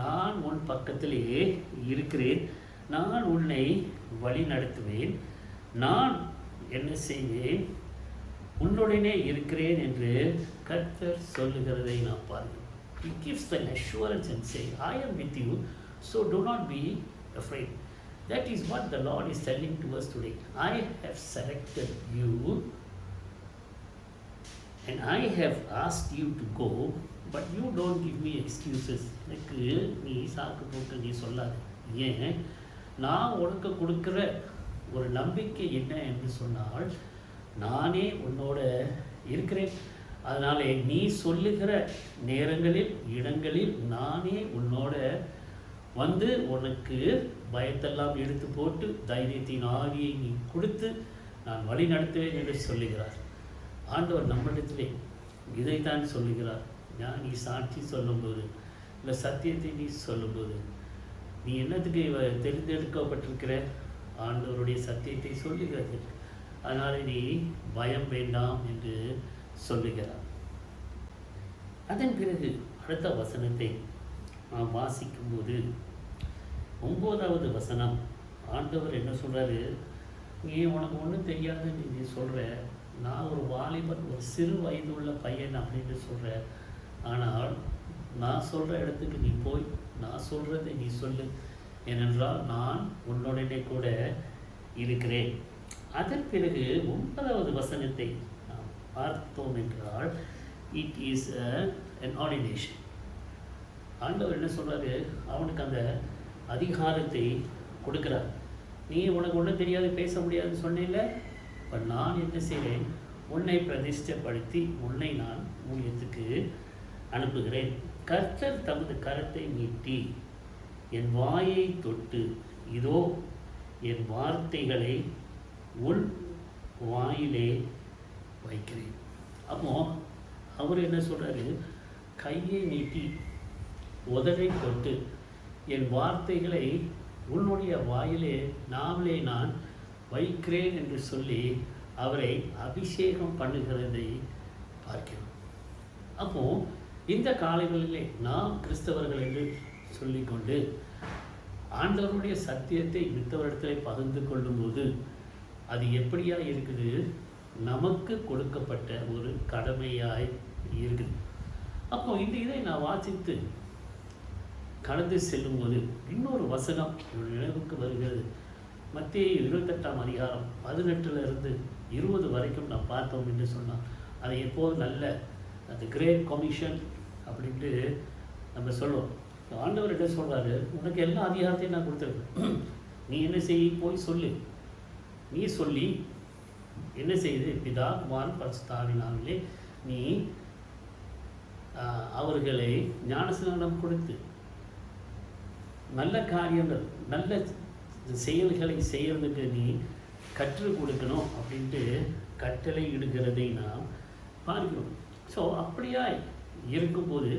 A: நான் உன் பக்கத்திலேயே இருக்கிறேன், நான் உன்னை வழி நடத்துவேன், நான் என்ன செய்வேன், உன்னுடனே இருக்கிறேன் என்று கர்த்தர் சொல்லுகிறதை நான் பார்க்கிறேன். He gives an assurance and say, I am with you, so do not be afraid. That is what the Lord is telling to us today. I have selected you and I have asked you to go, but you don't give me excuses. எனக்கு நீ சாக்கு போட்டு நீ சொல்லாத. ஏன், நான் உனக்கு கொடுக்குற ஒரு நம்பிக்கை என்ன என்று சொன்னால், நானே உன்னோட இருக்கிறேன். அதனாலே நீ சொல்லுகிற நேரங்களில் இடங்களில் நானே உன்னோட வந்து உனக்கு பயத்தெல்லாம் எடுத்து போட்டு தைரியத்தின் ஆவியை நீ கொடுத்து நான் வழி நடத்துவேன் என்று சொல்லுகிறார். ஆண்டவர் நம்மிடத்திலே இதைத்தான் சொல்லுகிறார். நீ சாட்சி சொல்லும்போது, இந்த சத்தியத்தை நீ சொல்லும்போது, நீ என்னத்துக்கு தெரிந்தெடுக்கப்பட்டிருக்கிற? ஆண்டவருடைய சத்தியத்தை சொல்லுகிறது. அதனால் நீ பயம் வேண்டாம் என்று சொல்லுகிறார். அதன் பிறகு அடுத்த வசனத்தை நாம் வாசிக்கும்போது 9வது வசனம், ஆண்டவர் என்ன சொல்கிறாரு? நீ உனக்கு ஒன்றும் தெரியாதுன்னு நீ சொல்கிற, நான் ஒரு வாலிபன், ஒரு சிறு வயது உள்ள பையன் அப்படின்னு சொல்கிற. ஆனால் நான் சொல்கிற இடத்துக்கு நீ போய் நான் சொல்கிறதை நீ சொல்லு, ஏனென்றால் நான் உன்னுடனே கூட இருக்கிறேன். அதன் பிறகு 9வது வசனத்தை நாம் பார்த்தோம் என்றால், இட் இஸ் an ordination. ஆண்டவர் என்ன சொல்கிறாரு? அவனுக்கு அந்த அதிகாரத்தை கொடுக்குறார். நீ உனக்கு ஒன்றும் தெரியாது, பேச முடியாதுன்னு சொன்னேன்ல, இப்போ நான் என்ன செய்கிறேன்? உன்னை பிரதிஷ்டப்படுத்தி உன்னை நான் ஊழியத்துக்கு அனுப்புகிறேன். கர்த்தர் தமது கரத்தை நீட்டி என் வாயை தொட்டு, இதோ என் வார்த்தைகளை உன் வாயிலே வைக்கிறேன். அப்போ அவர் என்ன சொல்கிறாரு? கையை நீட்டி உதடை தொட்டு என் வார்த்தைகளை உன்னுடைய வாயிலே நாவலே நான் வைக்கிறேன் என்று சொல்லி அவரை அபிஷேகம் பண்ணுகிறதை பார்க்கிறோம். அப்போ இந்த காலங்களிலே நாம் கிறிஸ்தவர்கள் என்று சொல்லிக்கொண்டு ஆண்டவருடைய சத்தியத்தை மித்தவரிடத்தில் பகிர்ந்து கொள்ளும்போது அது எப்படியா இருக்குது? நமக்கு கொடுக்கப்பட்ட ஒரு கடமையாய் இருக்குது. அப்போ இந்த இதை நான் வாசித்து கடந்து செல்லும்போது இன்னொரு வசனம் நினைவுக்கு வருகிறது. மத்தேயு 28ஆம் அதிகாரம் 18 20 வரைக்கும் நான் பார்த்தோம் என்று சொன்னான். அதை எப்போது நல்ல அந்த கிரேட் கமிஷன் அப்படின்ட்டு நம்ம சொல்லுவோம். ஆண்டவர் என்ன சொல்கிறாரு? உனக்கு எல்லா அதிகாரத்தையும் நான் கொடுத்துருக்கேன், நீ என்ன செய்ய? போய் சொல்லு. நீ சொல்லி என்ன செய்யுது? பிதா குமாரன் பரிசுத்தாவினாலே நீ அவர்களை ஞானஸ்நானம் கொடுத்து நல்ல காரியங்கள், நல்ல செயல்களை செய்கிறதுக்கு நீ கற்றுக் கொடுக்கணும் அப்படின்ட்டு கட்டளை இடுகிறதை நாம் பார்க்கிறோம். ஸோ அப்படியா இருக்கும்போது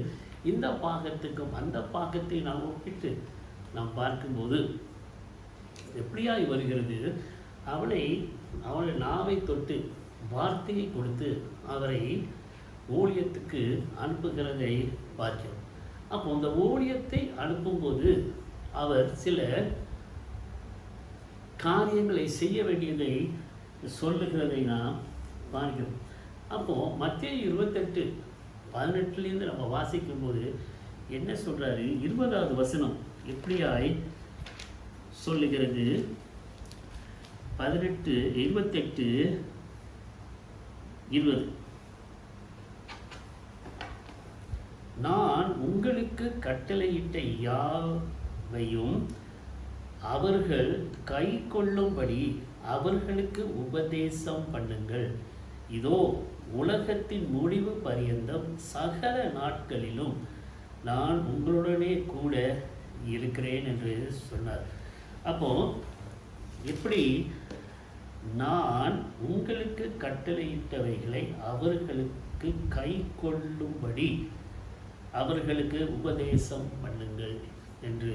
A: இந்த பாகத்துக்கும் அந்த பாகத்தை நாம் ஒப்பிட்டு நாம் பார்க்கும்போது எப்படியாய் வருகிறது? அவளை நாவை தொட்டு வார்த்தையை கொடுத்து அவரை ஊழியத்துக்கு அனுப்புகிறதை பார்க்கிறோம். அப்போ அந்த ஊழியத்தை அனுப்பும்போது அவர் சில காரியங்களை செய்ய வேண்டியதை சொல்லுகிறதை நாம் பார்க்கிறோம். அப்போது மத்தேயு 28:18 நம்ம வாசிக்கும்போது என்ன சொல்கிறாரு? 20வது வசனம் எப்படியாய் சொல்லுகிறது? 18, 28, 20. நான் உங்களுக்கு கட்டளையிட்ட யாவையும் அவர்கள் கை கொள்ளும்படி அவர்களுக்கு உபதேசம் பண்ணுங்கள். இதோ உலகத்தின் முடிவு பரியந்தம் சகல நாட்களிலும் நான் உங்களுடனே கூட இருக்கிறேன் என்று சொன்னார். அப்போ எப்படி நான் உங்களுக்கு கட்டளையிட்டவைகளை அவர்களுக்கு கை கொள்ளும்படி அவர்களுக்கு உபதேசம் பண்ணுங்கள் என்று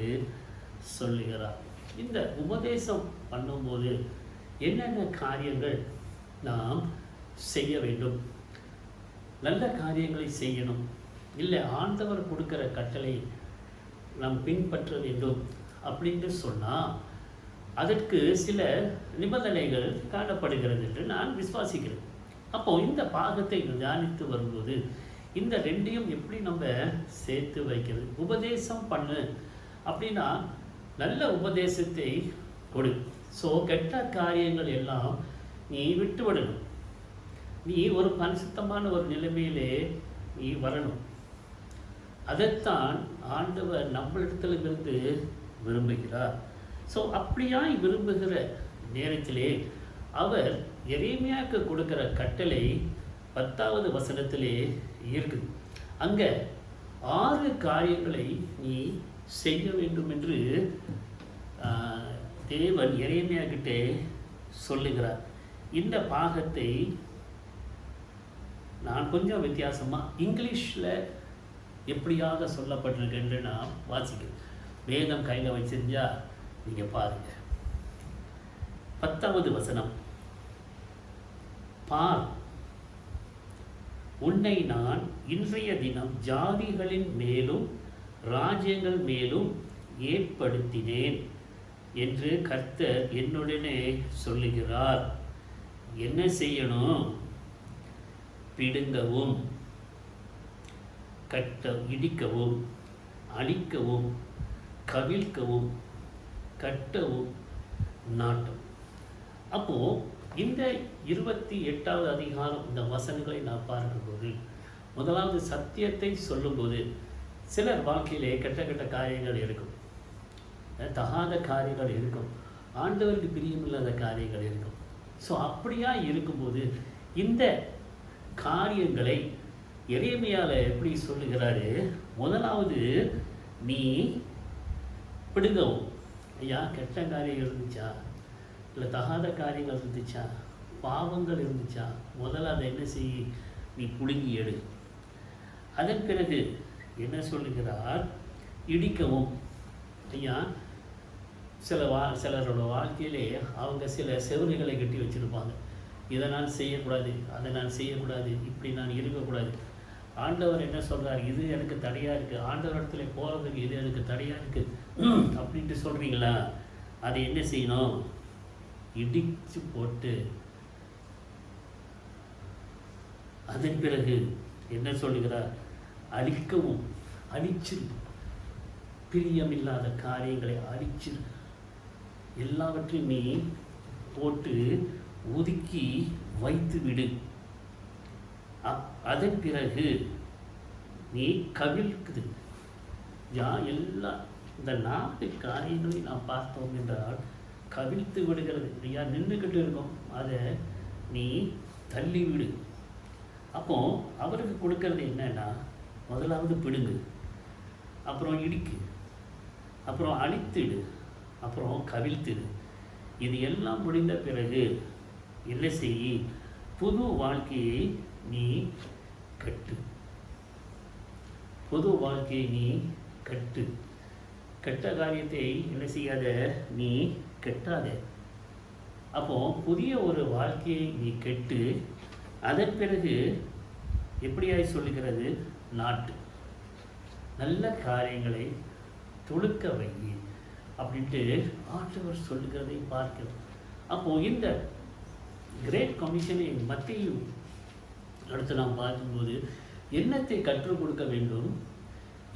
A: சொல்லுகிறார். இந்த உபதேசம் பண்ணும்போது என்னென்ன காரியங்கள் நாம் செய்ய வேண்டும்? நல்ல காரியங்களை செய்யணும், இல்லை ஆண்டவர் கொடுக்கிற கட்டளை நாம் பின்பற்ற வேண்டும் அப்படின்னு சொன்னால் அதற்கு சில நிபந்தனைகள் காணப்படுகிறது என்று நான் விசுவாசிக்கிறேன். அப்போது இந்த பாகத்தை தியானித்து வரும்போது இந்த ரெண்டையும் எப்படி நம்ம சேர்த்து வைக்கிறது? உபதேசம் பண்ணு அப்படின்னா நல்ல உபதேசத்தை கொடு. ஸோ கெட்ட காரியங்கள் எல்லாம் நீ விட்டுவிடணும். நீ ஒரு பரிசுத்தமான ஒரு நிலைமையிலே நீ வரணும். அதைத்தான் ஆண்டவர் நம்மளிடத்திலிருந்து விரும்புகிறார். ஸோ அப்படியாய் விரும்புகிற நேரத்திலே அவர் எரேமியாவுக்கு கொடுக்கிற கட்டளை 10வது வசனத்திலே இருக்குது. அங்கே 6 காரியங்களை நீ செய்ய வேண்டும் என்று தேவன் எரேமியா கிட்டே சொல்லுகிறார். இந்த பாகத்தை நான் கொஞ்சம் வித்தியாசமாக இங்கிலீஷில் எப்படியாக சொல்லப்பட்டிருக்கு என்று நான் வாசிக்கிறேன். வேதம் கையில் வச்சிருந்தா நீங்கள் பாருங்கள். 10வது வசனம், பார், உன்னை நான் இன்றைய தினம் ஜாதிகளின் மேலும் ராஜ்யங்கள் மேலும் ஏற்படுத்தினேன் என்று கர்த்தர் என்னுடனே சொல்லுகிறார். என்ன செய்யணும்? பிடுங்கவும், இடிக்கவும், அழிக்கவும், கவிழ்க்கவும், கட்டவும், நாட்டும். அப்போது இந்த 28வது அதிகாரம் இந்த வசனங்களை நான் பார்க்கும்போது, முதலாவது சத்தியத்தை சொல்லும்போது சிலர் வாழ்க்கையிலே கெட்ட கெட்ட காரியங்கள் இருக்கும், தகாத காரியங்கள் இருக்கும், ஆண்டவருக்கு பிரியமில்லாத காரியங்கள் இருக்கும். ஸோ அப்படியா இருக்கும்போது இந்த காரியங்களை எரேமியால எப்படி சொல்லுகிறாரு? முதலாவது நீ பிடுங்கவும். ஐயா, கெட்ட காரியங்கள் இருந்துச்சா, இல்லை தகாத காரியங்கள் இருந்துச்சா, பாவங்கள் இருந்துச்சா, முதல்ல அதை என்ன செய்ய, நீ பிடுங்கி எடு. அதன் பிறகு என்ன சொல்லுகிறார்? இடிக்கவும். ஐயா, சிலரோட வாழ்க்கையிலே அவங்க சில செவறுகளை கட்டி வச்சுருப்பாங்க. இதை நான் செய்யக்கூடாது, அதை நான் செய்யக்கூடாது, இப்படி நான் இருக்கக்கூடாது. ஆண்டவர் என்ன சொல்கிறார்? இது எனக்கு தடையாக இருக்குது, ஆண்டவர் இடத்துல போகிறதுக்கு இது எனக்கு தடையாக இருக்குது அப்படின்ட்டு சொல்கிறீங்களா? அதை என்ன செய்யணும்? இடித்து போட்டு அதன் பிறகு என்ன சொல்லுகிறார்? அழிக்கவும். அழிச்சு, பிரியமில்லாத காரியங்களை அழிச்சு எல்லாவற்றையும் நீ போட்டு ஒதுக்கி வைத்து விடு. அதன் பிறகு நீ கவிழ்க்குது. எல்லா இந்த 4 காரியங்களை நாம் பார்த்தோம் என்றால் கவிழ்த்து விடுகிறது. ஐயா, நின்றுக்கிட்டு இருக்கும், அதை நீ தள்ளி விடு. அப்போ அவருக்கு கொடுக்கறது என்னன்னா, முதலாவது பிடுங்கு, அப்புறம் இடிக்கு, அப்புறம் அழித்துடு, அப்புறம் கவிழ்த்துடு. இது எல்லாம் முடிந்த பிறகு என்ன செய்? புது வாழ்க்கையை நீ கட்டு. புது வாழ்க்கையை நீ கட்டு. கெட்ட காரியத்தை என்ன செய்யாத, நீ கெட்டாத. அப்போ புதிய ஒரு வாழ்க்கையை நீ கெட்டு, அதன் பிறகு எப்படியாய் சொல்லுகிறது? நாட்டு நல்ல காரியங்களை தொழுக்க வை அப்படின்ட்டு ஆண்டவர் சொல்லுகிறதை பார்க்கிறோம். அப்போது இந்த கிரேட் கமிஷனை மத்திய அடுத்து நாம் பார்க்கும்போது என்னத்தை கற்றுக் கொடுக்க வேண்டும்?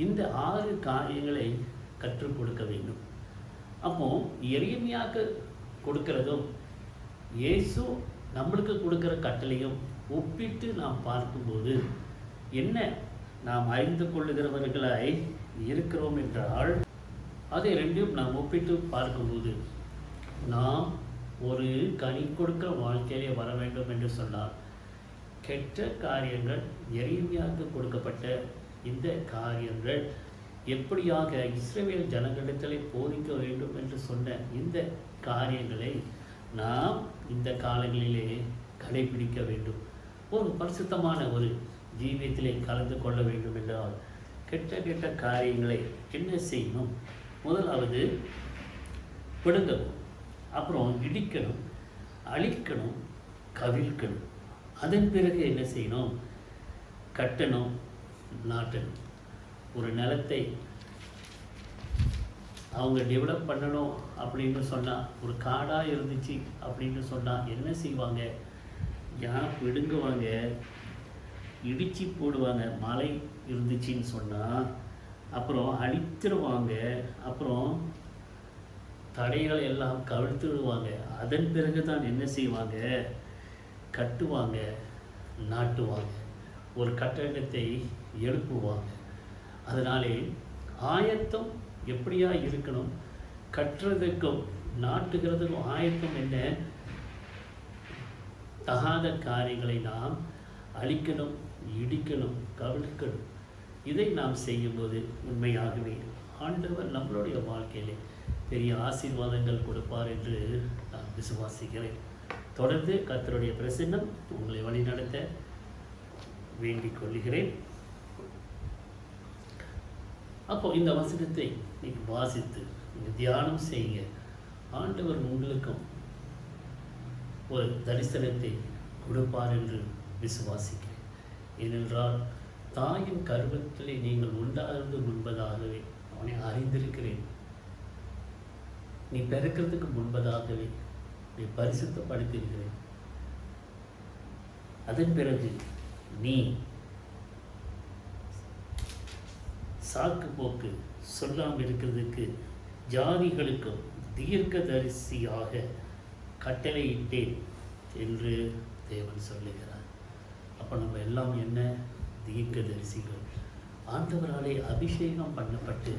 A: இந்த 6 காரியங்களை கற்றுக் கொடுக்க வேண்டும். அப்போது எரேமியாவுக்கு கொடுக்கிறதும் இயேசு நம்மளுக்கு கொடுக்குற கட்டளையும் ஒப்பிட்டு நாம் பார்க்கும்போது என்ன நாம் அறிந்து கொள்ளுகிறவர்களாய் இருக்கிறோம் என்றால், அதை ரெண்டையும் நாம் ஒப்பிட்டு பார்க்கும்போது நாம் ஒரு கனி கொடுக்கிற வாழ்க்கையிலே வர வேண்டும் என்று சொன்னால், கெட்ட காரியங்கள் எரேமியாவுக்கு கொடுக்கப்பட்ட இந்த காரியங்கள் எப்படியாக இஸ்ரவேல் ஜனங்களிடத்திலே போதிக்க வேண்டும் என்று சொன்ன இந்த காரியங்களை நாம் இந்த காலங்களிலே கடைபிடிக்க வேண்டும். ஒரு பரிசுத்தமான ஒரு ஜீவியத்திலே கலந்து கொள்ள வேண்டும் என்றால் கெட்ட கெட்ட காரியங்களை என்ன செய்யணும்? முதலாவது பிடுங்கணும், அப்புறம் இடிக்கணும், அழிக்கணும், கவிழ்க்கணும். அதன் பிறகு என்ன செய்யணும்? கட்டணும், நாட்டணும். ஒரு நிலத்தை அவங்க டெவலப் பண்ணணும் அப்படின்னு சொன்னால், ஒரு காடாக இருந்துச்சு அப்படின்னு சொன்னால் என்ன செய்வாங்க? பிடுங்குவாங்க, இடித்து போடுவாங்க. மழை இருந்துச்சின்னு சொன்னால் அப்புறம் அழித்துடுவாங்க, அப்புறம் தடைகளை எல்லாம் கவிழ்த்துடுவாங்க. அதன் பிறகு தான் என்ன செய்வாங்க? கட்டுவாங்க, நாட்டுவாங்க, ஒரு கட்டடத்தை எழுப்புவாங்க. அதனாலே ஆயத்தம் எப்படியா இருக்கணும்? கட்டுறதுக்கும் நாட்டுகிறதுக்கும் ஆயத்தம் என்ன? தகாத காரியங்களை நாம் அழிக்கணும், இடிக்கணும், கவிழ்க்கணும். இதை நாம் செய்யும்போது உண்மையாகவே ஆண்டவர் நம்மளுடைய வாழ்க்கையிலே பெரிய ஆசீர்வாதங்கள் கொடுப்பார் என்று நான் விசுவாசிக்கிறேன். தொடர்ந்து கர்த்தருடைய பிரசன்னம் உங்களை வழிநடத்த வேண்டிக் கொள்கிறேன். அப்போ இந்த வசனத்தை நீங்கள் வாசித்து நீங்கள் தியானம் செய்ய ஆண்டவர் உங்களுக்கும் ஒரு தரிசனத்தை கொடுப்பார் என்று விசுவாசிக்கிறேன். ஏனென்றால் தாயின் கர்ப்பத்திலே நீங்கள் உண்டாகிறது முன்பதாகவே அவனை அறிந்திருக்கிறேன். நீ பிறக்கிறதுக்கு முன்பதாகவே நீ பரிசுத்தப்படுத்தியிருக்கிறேன். அதன் பிறகு நீ சாக்கு போக்கு சொல்லாமல் இருக்கிறதுக்கு ஜாதிகளுக்கும் தீர்க்கதரிசியாக கட்டளையிட்டேன் என்று தேவன் சொல்லுகிறார். அப்போ நம்ம எல்லாம் என்ன? தீர்க்கதரிசிகள், ஆண்டவராலே அபிஷேகம் பண்ணப்பட்டு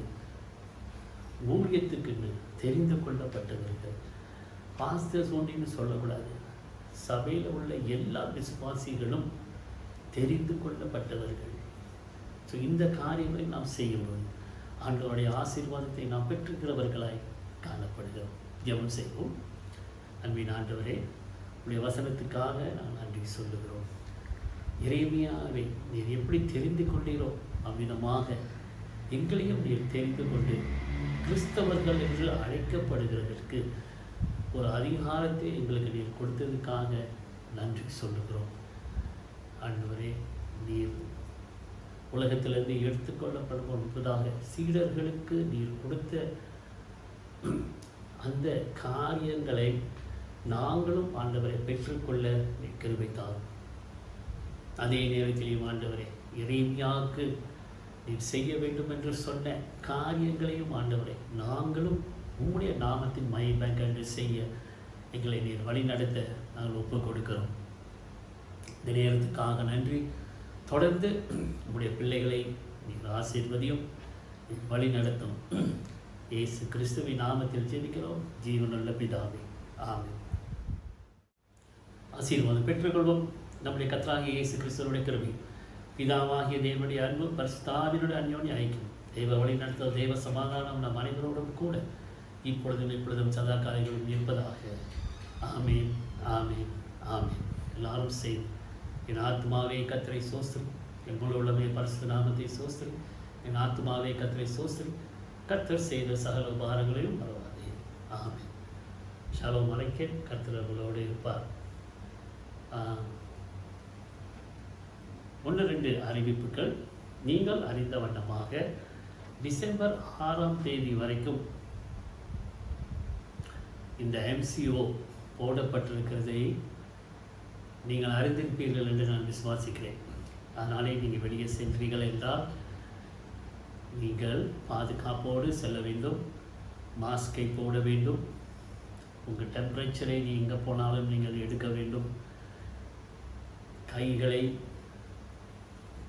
A: ஊழியத்துக்குன்னு தெரிந்து கொள்ளப்பட்டவர்கள். பாஸ்டர்ஸ் ஒன்றின்னு சொல்லக்கூடாது, சபையில் உள்ள எல்லா விசுவாசிகளும் தெரிந்து கொள்ளப்பட்டவர்கள். ஸோ இந்த காரியங்களை நாம் செய்யும்போது ஆண்டவருடைய ஆசீர்வாதத்தை நாம் பெற்றுக்கிறவர்களாய் காணப்படுகிறோம். ஜெபம் செய்வோம். அன்பின் ஆண்டவரே, உடைய வசனத்துக்காக நான் நன்றி சொல்லுகிறோம். எரேமியாவை நீர் எப்படி தெரிந்து கொண்டீரோ அவ்விதமாக எங்களையும் நீர் தெரிந்து கொண்டு கிறிஸ்தவர்கள் என்று அழைக்கப்படுகிறதற்கு ஒரு அதிகாரத்தை எங்களுக்கு நீர் கொடுத்ததுக்காக நன்றி சொல்லுகிறோம். ஆண்டவரே, நீர் உலகத்திலிருந்து எடுத்துக்கொள்ளப்படும் முன்பதாக சீடர்களுக்கு நீர் கொடுத்த அந்த காரியங்களை நாங்களும் ஆண்டவரை பெற்றுக்கொள்ள கிருபை தாரும். அதே நேரத்திலேயும் ஆண்டவரே, எரேமியாவுக்கு நீர் செய்ய வேண்டும் என்று சொன்ன காரியங்களையும் ஆண்டவரை நாங்களும் உம்முடைய நாமத்தின் மகிமை கண்டு செய்ய எங்களை நீர் வழி நடத்த நாங்கள் ஒப்புக் கொடுக்கிறோம். இந்த நேரத்துக்காக நன்றி. தொடர்ந்து உம்முடைய பிள்ளைகளை நீர் ஆசீர்வதியும், வழி நடத்தும். இயேசு கிறிஸ்துவின் நாமத்தில் ஜெபிக்கிறோம் ஜீவனுள்ள பிதாவே, ஆமென். ஆசீர்வாதம் பெற்றுக்கொள்வோம். நம்முடைய கர்த்தராகிய இயேசு கிறிஸ்துவினுடைய கிருபை, பிதாவாகிய தேவனுடைய அன்பு, பரிசுத்தாவினுடைய அந்யோன்ய ஐக்கியம், தேவ வழி நடத்தும் தேவ சமாதானம் நம் அனைவரோடும் கூட இப்பொழுதும் சதா காலங்களிலும் இருப்பதாக. ஆமேன், ஆமேன், ஆமேன். எல்லாரும் செய்து என் ஆத்மாவே கர்த்தரை சோஸ்திரி, என் முழு உள்ளமே பரிசுத்த நாமத்தை சோஸ்திரி, என் ஆத்மாவே கர்த்தரை சோஸ்திரி, கர்த்தர் செய்த சகல உபகாரங்களையும் மறவாதே. ஆமேன். ஷாலோம் அலைக்கேன். கர்த்தர் உங்களோடு இருப்பார். 1-2 அறிவிப்புகள். நீங்கள் அறிந்த வண்ணமாக டிசம்பர் 6ஆம் தேதி வரைக்கும் இந்த MCO போடப்பட்டிருக்கிறதை நீங்கள் அறிந்திருப்பீர்கள் என்று நான் விசுவாசிக்கிறேன். அதனாலே நீங்கள் வெளியே சென்றீர்கள் என்றால் நீங்கள் பாதுகாப்போடு செல்ல வேண்டும், மாஸ்கை போட வேண்டும், உங்கள் டெம்பரேச்சரை எங்கே போனாலும் நீங்கள் எடுக்க வேண்டும், கைகளை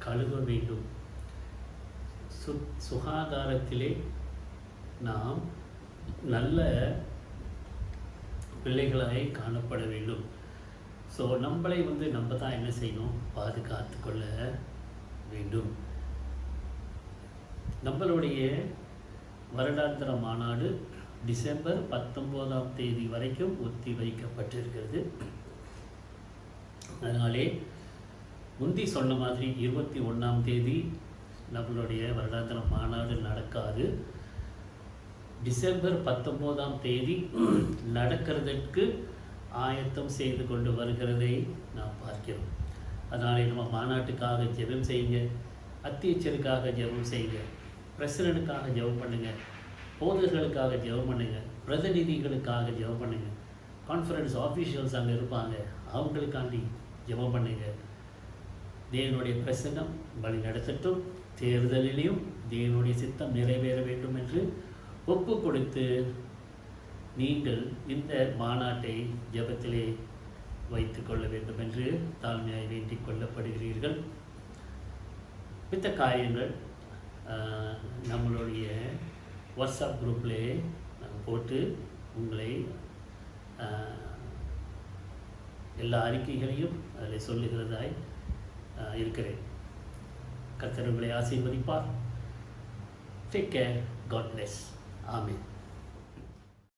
A: கழுவ வேண்டும். சுகாதாரத்திலே நாம் நல்ல பிள்ளைகளாய் காணப்பட வேண்டும். ஸோ நம்மளை நம்ம தான் என்ன செய்யணும்? பாதுகாத்து கொள்ள வேண்டும். நம்மளுடைய வருடாந்திர மாநாடு டிசம்பர் 19ஆம் தேதி வரைக்கும் ஒத்தி வைக்கப்பட்டிருக்கிறது. அதனாலே முந்தி சொன்ன மாதிரி 21ஆம் தேதி நம்மளுடைய வருடாந்திர மாநாடு நடக்காது. டிசம்பர் 19ஆம் தேதி நடக்கிறதற்கு ஆயத்தம் செய்து கொண்டு வருகிறதை நாம் பார்க்கிறோம். அதனாலே நம்ம மாநாட்டுக்காக ஜெபம் செய்யுங்க, அத்தியட்சருக்காக ஜெபம் செய்யுங்க, பிரசிடனுக்காக ஜெபம் பண்ணுங்கள், போதர்களுக்காக ஜெபம் பண்ணுங்கள், பிரதிநிதிகளுக்காக ஜெபம் பண்ணுங்கள், கான்ஃபரன்ஸ் ஆஃபீஷியல்ஸ் அங்கே இருப்பாங்க, அவங்களுக்காண்டி ஜெபம் பண்ணுங்கள். தேவனுடைய பிரசன்னம் வழி நடத்தட்டும். தேர்தலிலையும் தேவனுடைய சித்தம் நிறைவேற வேண்டும் என்று ஒப்பு கொடுத்து நீங்கள் இந்த மாநாட்டை ஜெபத்திலே வைத்து கொள்ள வேண்டும் என்று தாழ்மையாய் வேண்டிக் கொள்ளப்படுகிறீர்கள். மித்த காரியங்கள் நம்மளுடைய வாட்ஸ்அப் குரூப்பிலே போட்டு உங்களை எல்லா அறிக்கைகளையும் அதில் சொல்லுகிறதாய் இருக்கிறேன். கர்த்தர் உங்களை ஆசீர்வதிப்பார். Take care. God bless. ஆமென்.